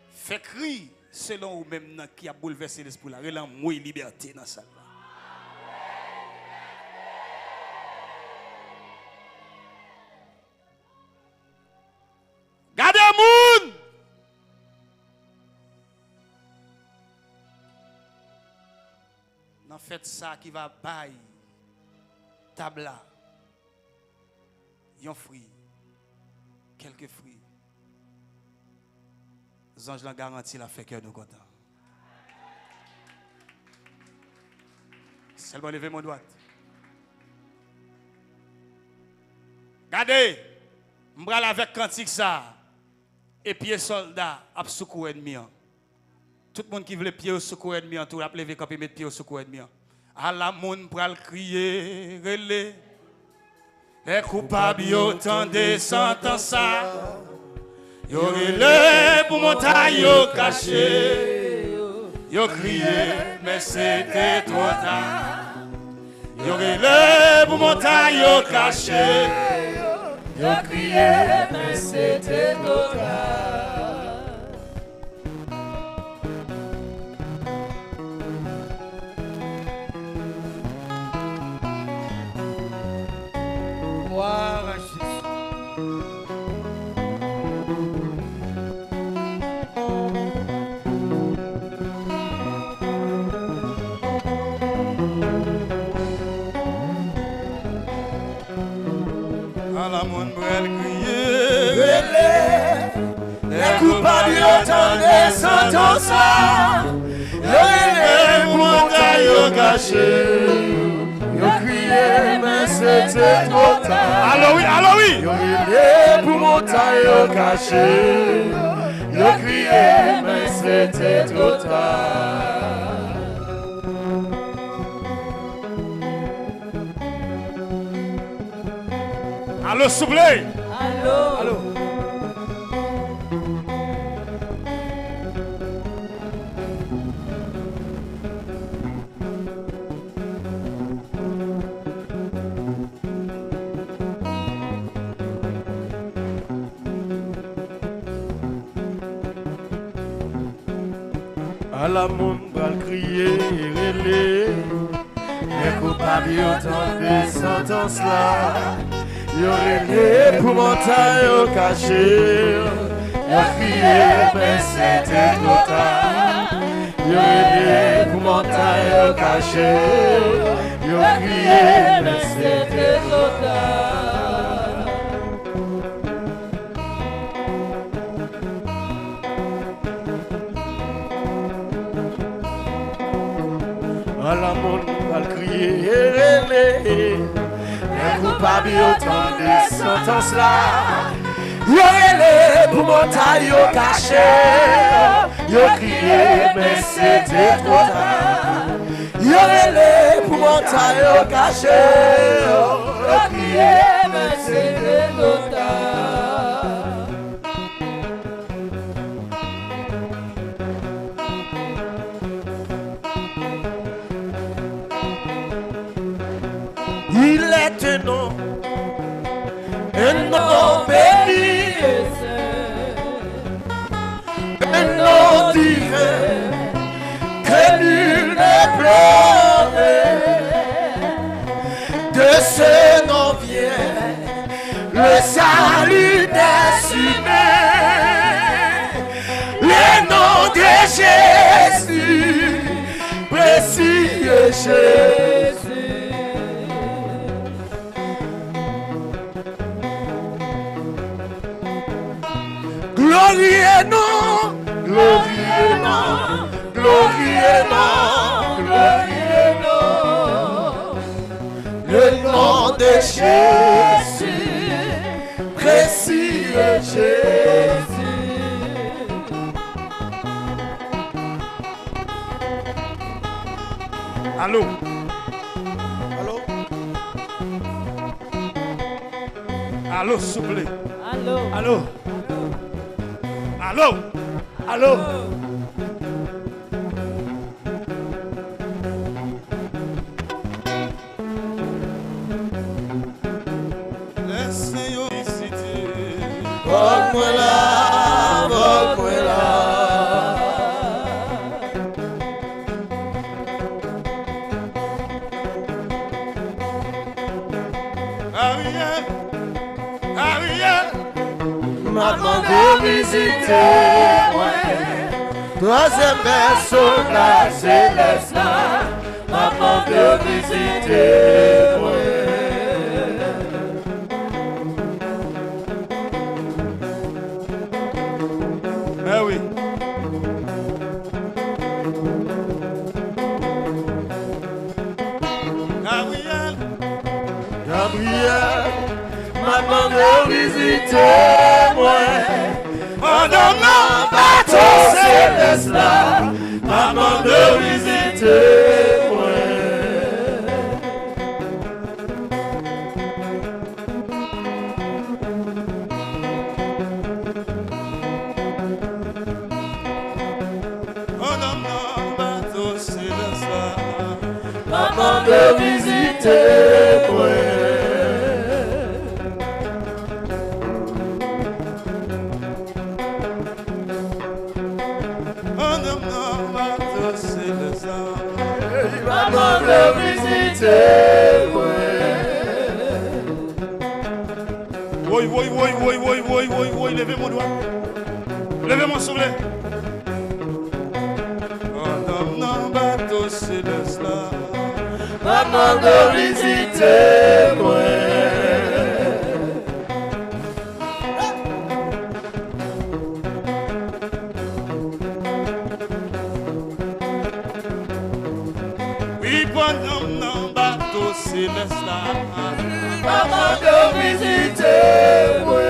Fais cri selon ou même qui a bouleversé l'esprit là, relan moi liberté dans ça là. Gardez moun. Dans fait ça qui va bailler tabla. Yon fruit. Quelques fruits. Les anges l'ont garanti la fait cœur nous content. Seulement lever mon droite. Regardez, je vais avec cantique ça. Et pieds soldats, à secouer ennemi. Tout le monde qui veut pied au secours ennemi, tout a levé quand il met pied au secours ennemi. À la monde pral crier, relais. Les coupables yo tendez sentence ça. Yo relais pour montagne yo caché. Yo crié mais c'était trop tard. Yo relais pour montagne yo caché. Yo crié mais c'était trop tard. Gloire à Jésus. À la monde brûle crier, les coupables entendent sentence ça. Les montagnes cachées, ils criaient mais c'était trop tard. Allô oui, allô oui. Les montagnes cachées, ils criaient mais c'était trop tard. Allô, soufflez. Allô. Allô. À la monde va crier, relais. Les coupables entendent sentence là. Yo relais pour montagne yo caché. Yo crié mais c'était trop tard. Yo relais pour montagne yo caché. Yo crié mais c'était trop tard. À la monde va crier, relais. Les coupables entendent sentence là. Yo relais pour montagne yo caché. Yo crié mais c'était trop tard. Yo relais pour montagne yo caché. Yo crié mais c'était trop tard. Il est un nom béni, un nom divin, que nul ne pleure. De ce nom vient le salut des humains, le nom de Jésus, précieux Jésus. Glorieux nom, glorieux nom, glorieux nom, glorieux nom. Le nom de Jésus, précieux Jésus. Allô? Allô? Allô, soufflez. Allô. Allô. Allô. Allô. Laissez-moi ici. Moi là, moi là. maman de visiter moi. Troisième personnage céleste là, maman de visiter moi. Eh oui. Gabriel, Gabriel, maman de visiter moi. Pendant mon bateau céleste là, maman de visiter moi. Maman de visiter moi. Maman de visiter moi. Oui, oui, oui, oui, oui, oui, oui, oui, levez mon doigt. Levez mon soufflet. Non, bateau céleste là. Maman de visiter moi. Oui, pendant bateau céleste là. Maman de visiter moi.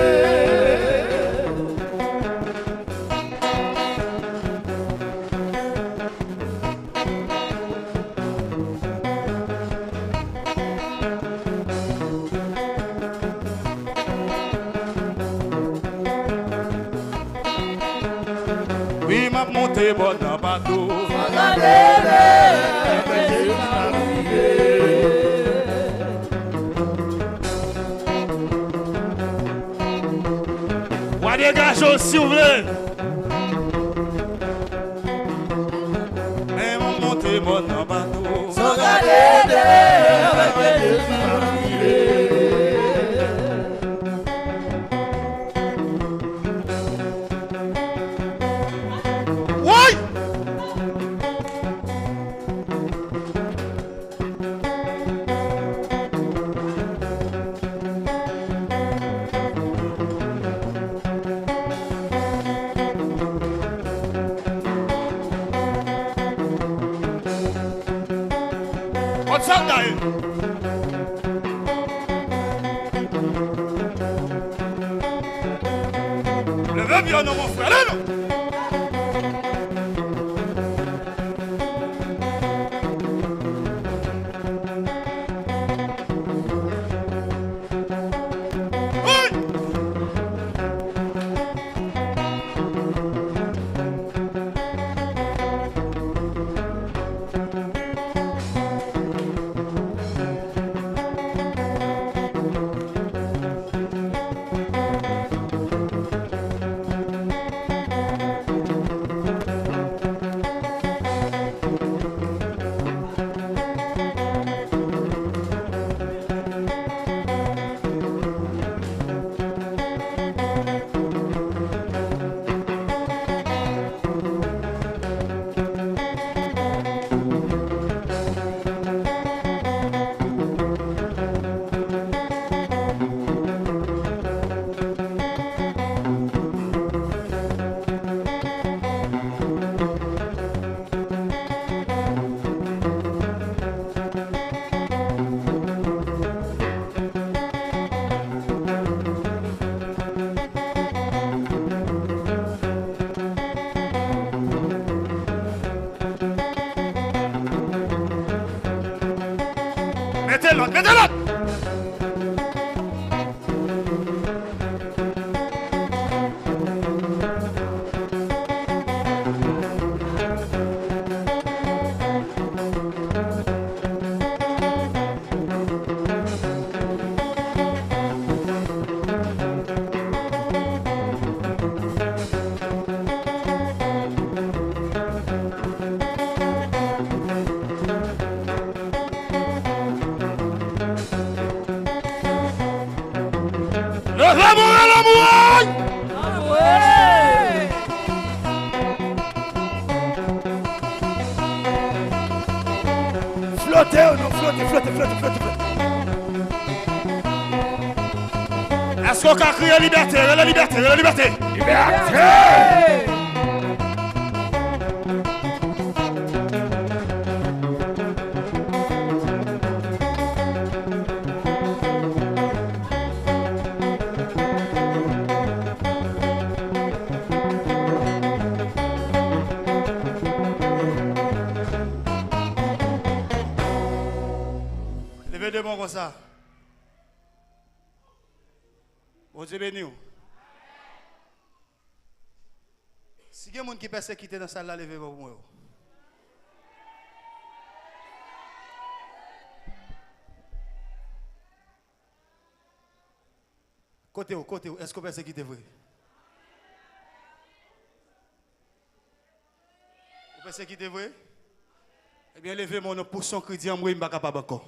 Oui, m'a monté bon dans bateau. Ouais, des gars, si vous voulez. Mais m'a monté bon dans bateau. Sans garder avec les Oui! What's up, guys? Levez bien, non, mon frère, là, non? Mettez l'autre, mettez l'autre. Levez-moi la mouille. Est-ce qu'on peut crier liberté, la liberté, la liberté? Liberté! Levez deux mains comme ça. Bon Dieu béni. Si il y a des gens qui persécutent dans la salle, là, levez vos mains. Côté où, est-ce que vous persécutez vrai? Vous persécutez vrai? Eh bien, levez mon nom pour son crédit en moi, je ne suis pas capable encore.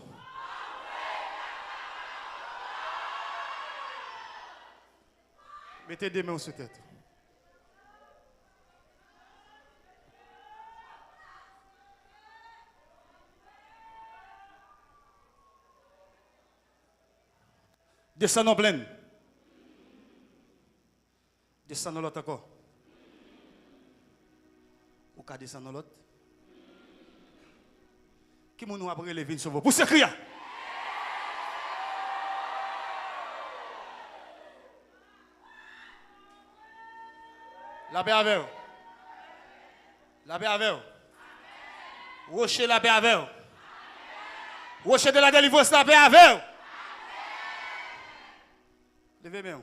Mettez des mains sur la tête. Descendons en pleine. Descendons l'autre encore. Ou qu'à descendre l'autre. Qui nous a relevé sur vous? Pour ce cri. La paix avec vous. La paix avec vous. Rocher la paix avec vous. Rocher de la délivrance la paix avec vous. Levez moi.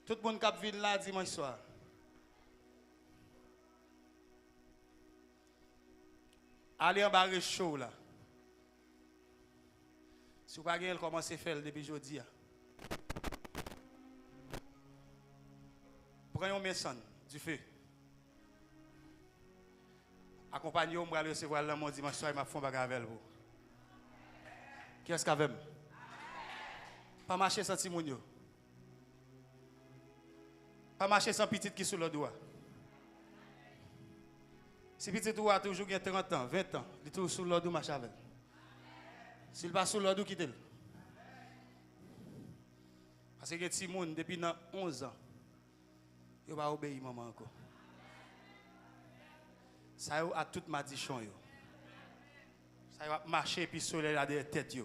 Tout le monde qui vient là dimanche soir. Allez en barre chaud là. Si vous ne pouvez pas commencer à faire depuis aujourd'hui. Prenez un messon du feu. Accompagnez-vous, je vais recevoir l'amour dimanche soir et je vais faire un avec vous. Qui est-ce qu'avec moi? Pas marcher sans Timounio. Pas marcher sans petit qui sous le doigt. Si petit doigt a toujours 30 ans, 20 ans, il est toujours sous le doigt, marche avec. S'il passe sous le doigt, quitte-le. Parce que Timoun, depuis 11 ans, il va obéir maman encore. Ça a toute ma dichon. Ça va marcher puis soleil là derrière tête.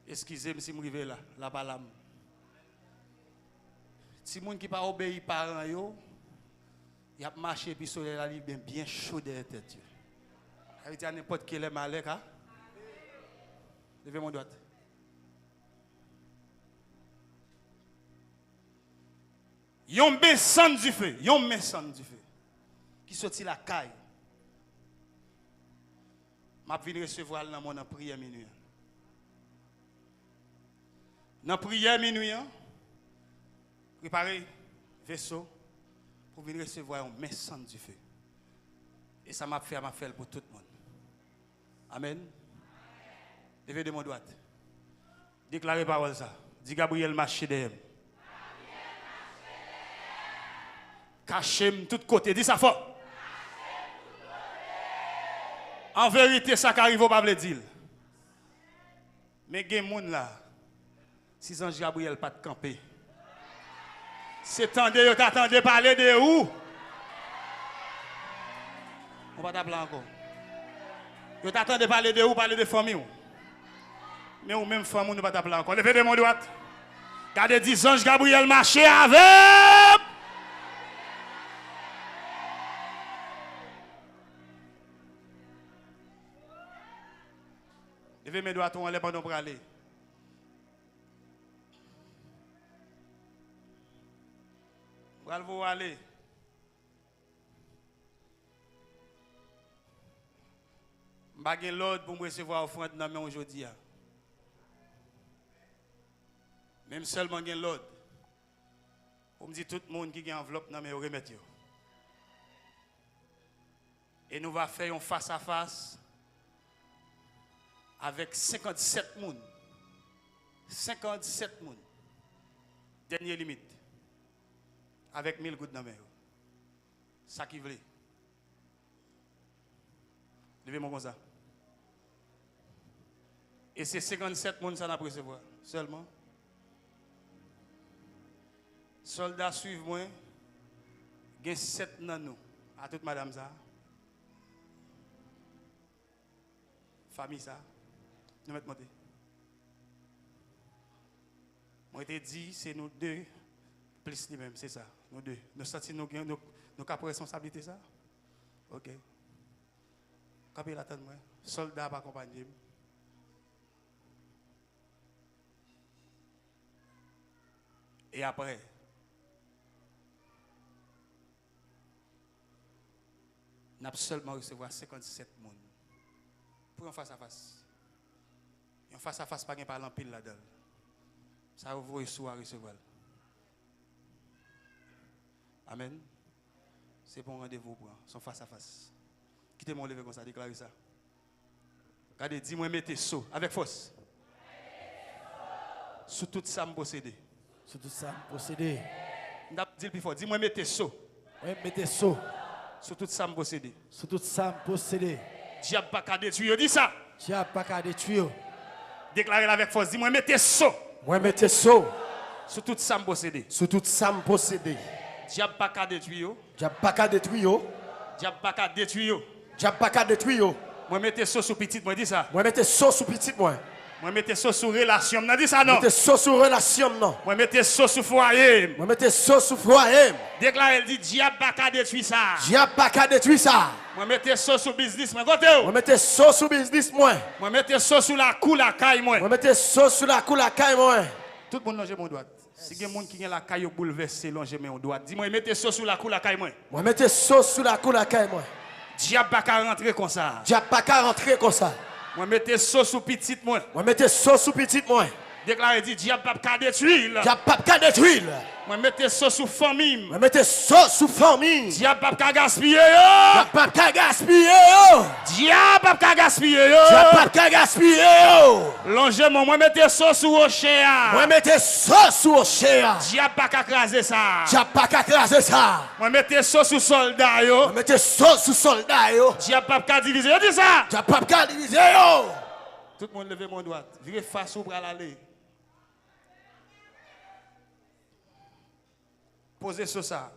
Excusez-moi si je suis là, la balame. Si les gens qui pas obéir parents yo, il a marché puis soleil là bien chaud derrière tête. Ça veut dire n'importe qui est malek hein. Levez mon doigt. Yon messan du feu, qui sorti la caille. M'a vinn recevoir dans mon prière minuit. Dans prière minuit, préparez vaisseau pour venir recevoir un messan du feu. Et ça m'a fait pour tout le monde. Amen. Levez de mon droite. Déclarez parole ça. Dis Gabriel marche derrière. Cachez-moi de tous côtés. Dis ça fort. En vérité, ça qui arrive, on ne peut pas le dire. Mais il y a des gens là. Si Ange Gabriel pas de camper. C'est temps de t'attendre parler de où? On va t'appeler encore. Vous t'attendez parler de où? Parler de famille. Mais ou même famille, nous va t'appeler encore. Levez de mon droite. Gardez 10 Ange Gabriel marcher avec. Levez mes doigts, on va pendant pour aller. Vous aller. Je vais avoir l'ordre pour me recevoir offrande dans main aujourd'hui. Même seulement j'ai l'ordre. Pour me dire tout le monde qui a une enveloppe dans main remettre. Et nous allons faire un face à face avec 57 personnes. 57 personnes. Dernière limite. Avec 1000 gouttes dans la main. Ça qui veut. Levez-moi comme ça. Et c'est 57 personnes ça n'a pas recevoir seulement. Soldats suivent moi. Il y a 7 dans nous. À toute madame ça. Famille ça. Nous mettons monter. Moi je dit c'est nous deux plus les mêmes, c'est ça. Nous deux. Nous sentons nous avons responsabilité ça. OK. Quand il attend moi, soldat va accompagner. Et après, nous avons seulement recevoir 57 personnes. Pour un face à face. Un face à face, pas de parler pile là-dedans. Ça ouvre sous à recevoir. Amen. C'est pour un rendez-vous pour son face à face. Quittez-moi lever comme ça, déclarez ça. Regardez, dis-moi, mettez saut avec force. Sous tout ça, me posséder. Sous tout ça, posséder. Dis le plus fort, dis-moi, mettez saut. Oui, mettez saut. Sous tout ça, me posséder. Sous tout ça, posséder. Diable pas qu'à détruire, dis ça. Diable pas qu'à détruire. Déclarez avec force, dis-moi, mettez saut. Moi, mettez saut. Sous tout ça, me posséder. Sous tout ça, posséder. Diable pas qu'à détruire. Diable pas qu'à détruire. Diable pas qu'à détruire. Diable pas qu'à détruire. Moi, mettez saut sous petite, moi, dis ça. Moi, mettez saut sous petite, moi. Moi, mettez saut sous relation, non, dis ça, non. Mettez saut sous relation, non. Moi, mettez saut sous foyer. Moi, mettez saut sous foyer. Déclarez, elle dit, diable pas qu'à détruire ça. Diable pas qu'à détruire ça. Moi, mettez saut sous business, moi, côté. Moi, mettez saut sous business, moi. Moi, mettez saut sous la cour, la caille, moi. Moi, mettez saut sous la cour, la caille, moi. Tout le monde longe mon droite. Si il y a des gens qui ont la caille bouleversée, longe mon droite. Dis-moi, mettez saut sous la cour, la caille, moi. Moi, mettez saut sous la cour, la caille, moi. Diable pas qu'à rentrer comme ça. Diable pas qu'à rentrer comme ça. Moi, mettez saut sous petite, moi. Moi, mettez saut sous petite, moi. Déclarez, dit, diable pas qu'à détruire. Diable pas qu'à détruire. Moi, mettez saut sous famille. Moi, mettez saut sous famille. Diable pas qu'à gaspiller, yo. Diable pas qu'à gaspiller, yo. Diable pas qu'à gaspiller, yo. Diable pas qu'à gaspiller, yo. Longez-moi, moi, mettez saut sous rocher. Moi, mettez saut sous rocher. Diable pas qu'à craser ça. Diable pas qu'à craser ça. Moi, mettez saut sous soldat, yo. Moi, mettez saut sous soldat, yo. Diable pas qu'à diviser, yo, dis ça. Diable pas qu'à diviser, yo. Tout le monde levez mon droit. Virez face au bras l'aller. Posez sur ça.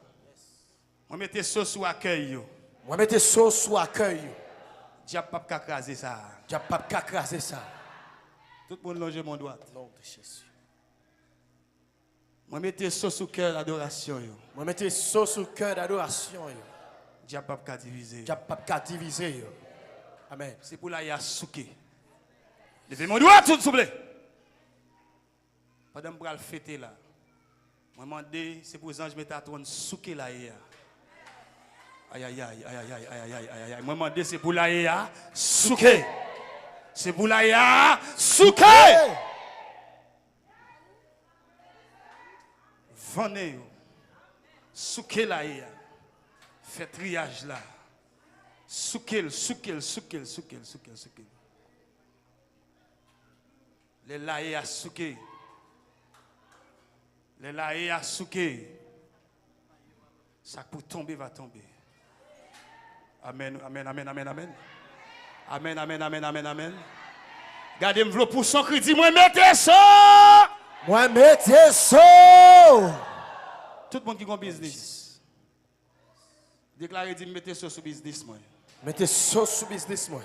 On mettez ça sous accueil. Yo. Moi, mettez saut sous accueil. Diable pas qu'à craser ça. Diable pas qu'à craser ça. Tout le monde longe mon droit. Nom de Jésus. Moi mettez ça sous cœur d'adoration. Yo. Moi, mettez saut sous cœur d'adoration, yo. Diable pas qu'à diviser. Diable pas qu'à diviser, yo. Amen. C'est pour la yasouke. Levez mon doigt, tout souple. Pendant que je vais fêter là, je demande, c'est pour les anges mettre à trône souke là. Aïe, aïe, aïe, aïe, aïe, aïe, aïe, aïe, aïe. Je demande, c'est pour la souke. C'est pour la souke. Venez, souke là. Faites triage là. Soukel. Les laïs à souké. Les laïs à souké. Ça pour tomber va tomber. Amen, amen, amen, amen, amen. Amen, amen, amen, amen, amen. Gardez-moi pour son crédit. Moi, mettez ça. Moi, mettez ça. Tout le monde qui a un business. Déclarez, dit, mettez ça sur business, moi. Mettez ça sous business, moi.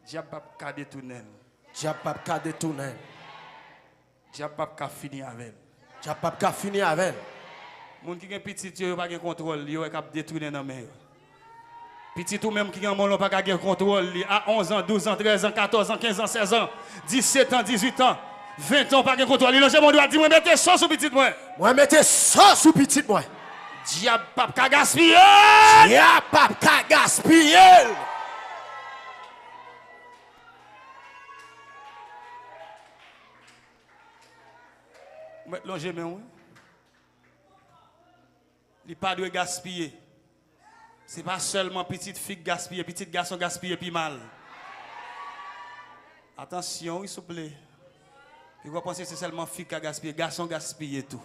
Diable pas qu'à détourner. Diable pas qu'à détourner. Diable pas qu'à finir avec. Diable pas qu'à finir avec. Moun qui gen petit yo pas gen contrôle, yo est cap détourner dans main. Petit ou même qui gen mon pas gen contrôle, à 11 ans, 12 ans, 13 ans, 14 ans, 15 ans, 16 ans, 17 ans, 18 ans, 20 ans pas gen contrôle. Il longe mon doigt, dis-moi mettez ça sous petit moi. Moi, mettez ça sous petit, moi. Diable pas qu'à gaspiller. Diable pas qu'à gaspiller. Mettre longer mais oui. Il pas de gaspiller. C'est pas seulement petite fille gaspiller, petit garçon gaspiller puis mal. Attention, s'il vous plaît. Puis vous pensez que c'est seulement fille qui a gaspillé, garçon gaspiller tout.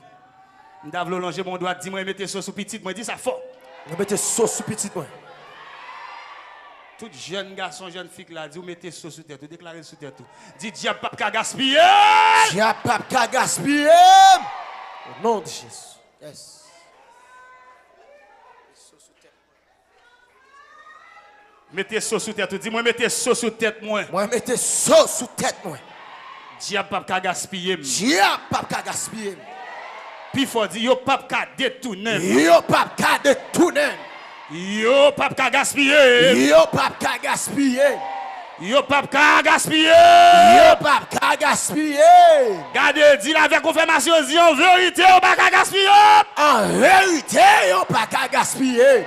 M'dave longer mon doigt, dis-moi mettez ça sous petite, moi dis ça fort. Moi, mettez ça sous petit, moi. Tout jeune garçon, jeune fille là, dit, vous mettez ça sous tête, vous déclarez sous tête. Dit, diable pas qu'à gaspiller. Diable pas qu'à gaspiller. Au nom de Jésus. Yes. Mettez ça sous tête. Dis-moi, mettez ça sous tête, moi. Moi, mettez ça sous tête, moi. Diable pas qu'à gaspiller. Diable pas qu'à gaspiller. Puis il faut dire, yo pas qu'à détourner. Yo pas qu'à détourner. Yo pas qu'à gaspiller. Yo pas qu'à gaspiller. Yo pas qu'à gaspiller. Yo pas qu'à gaspiller. Gardez, dis la vraie confirmation, dis en vérité, yo pas qu'à gaspiller. En vérité, yo pas qu'à gaspiller.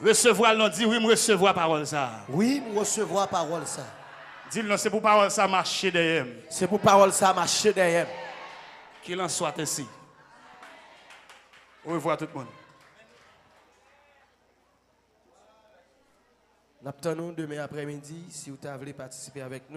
Recevoir, non, dis oui, me recevoir parole ça. Oui, nous recevons parole ça. Dis non, c'est pour parole ça marcher derrière. C'est pour parole ça marcher derrière. Qu'il en soit ainsi. Au revoir tout le monde. Nous attendons demain après-midi si vous voulez participer avec nous.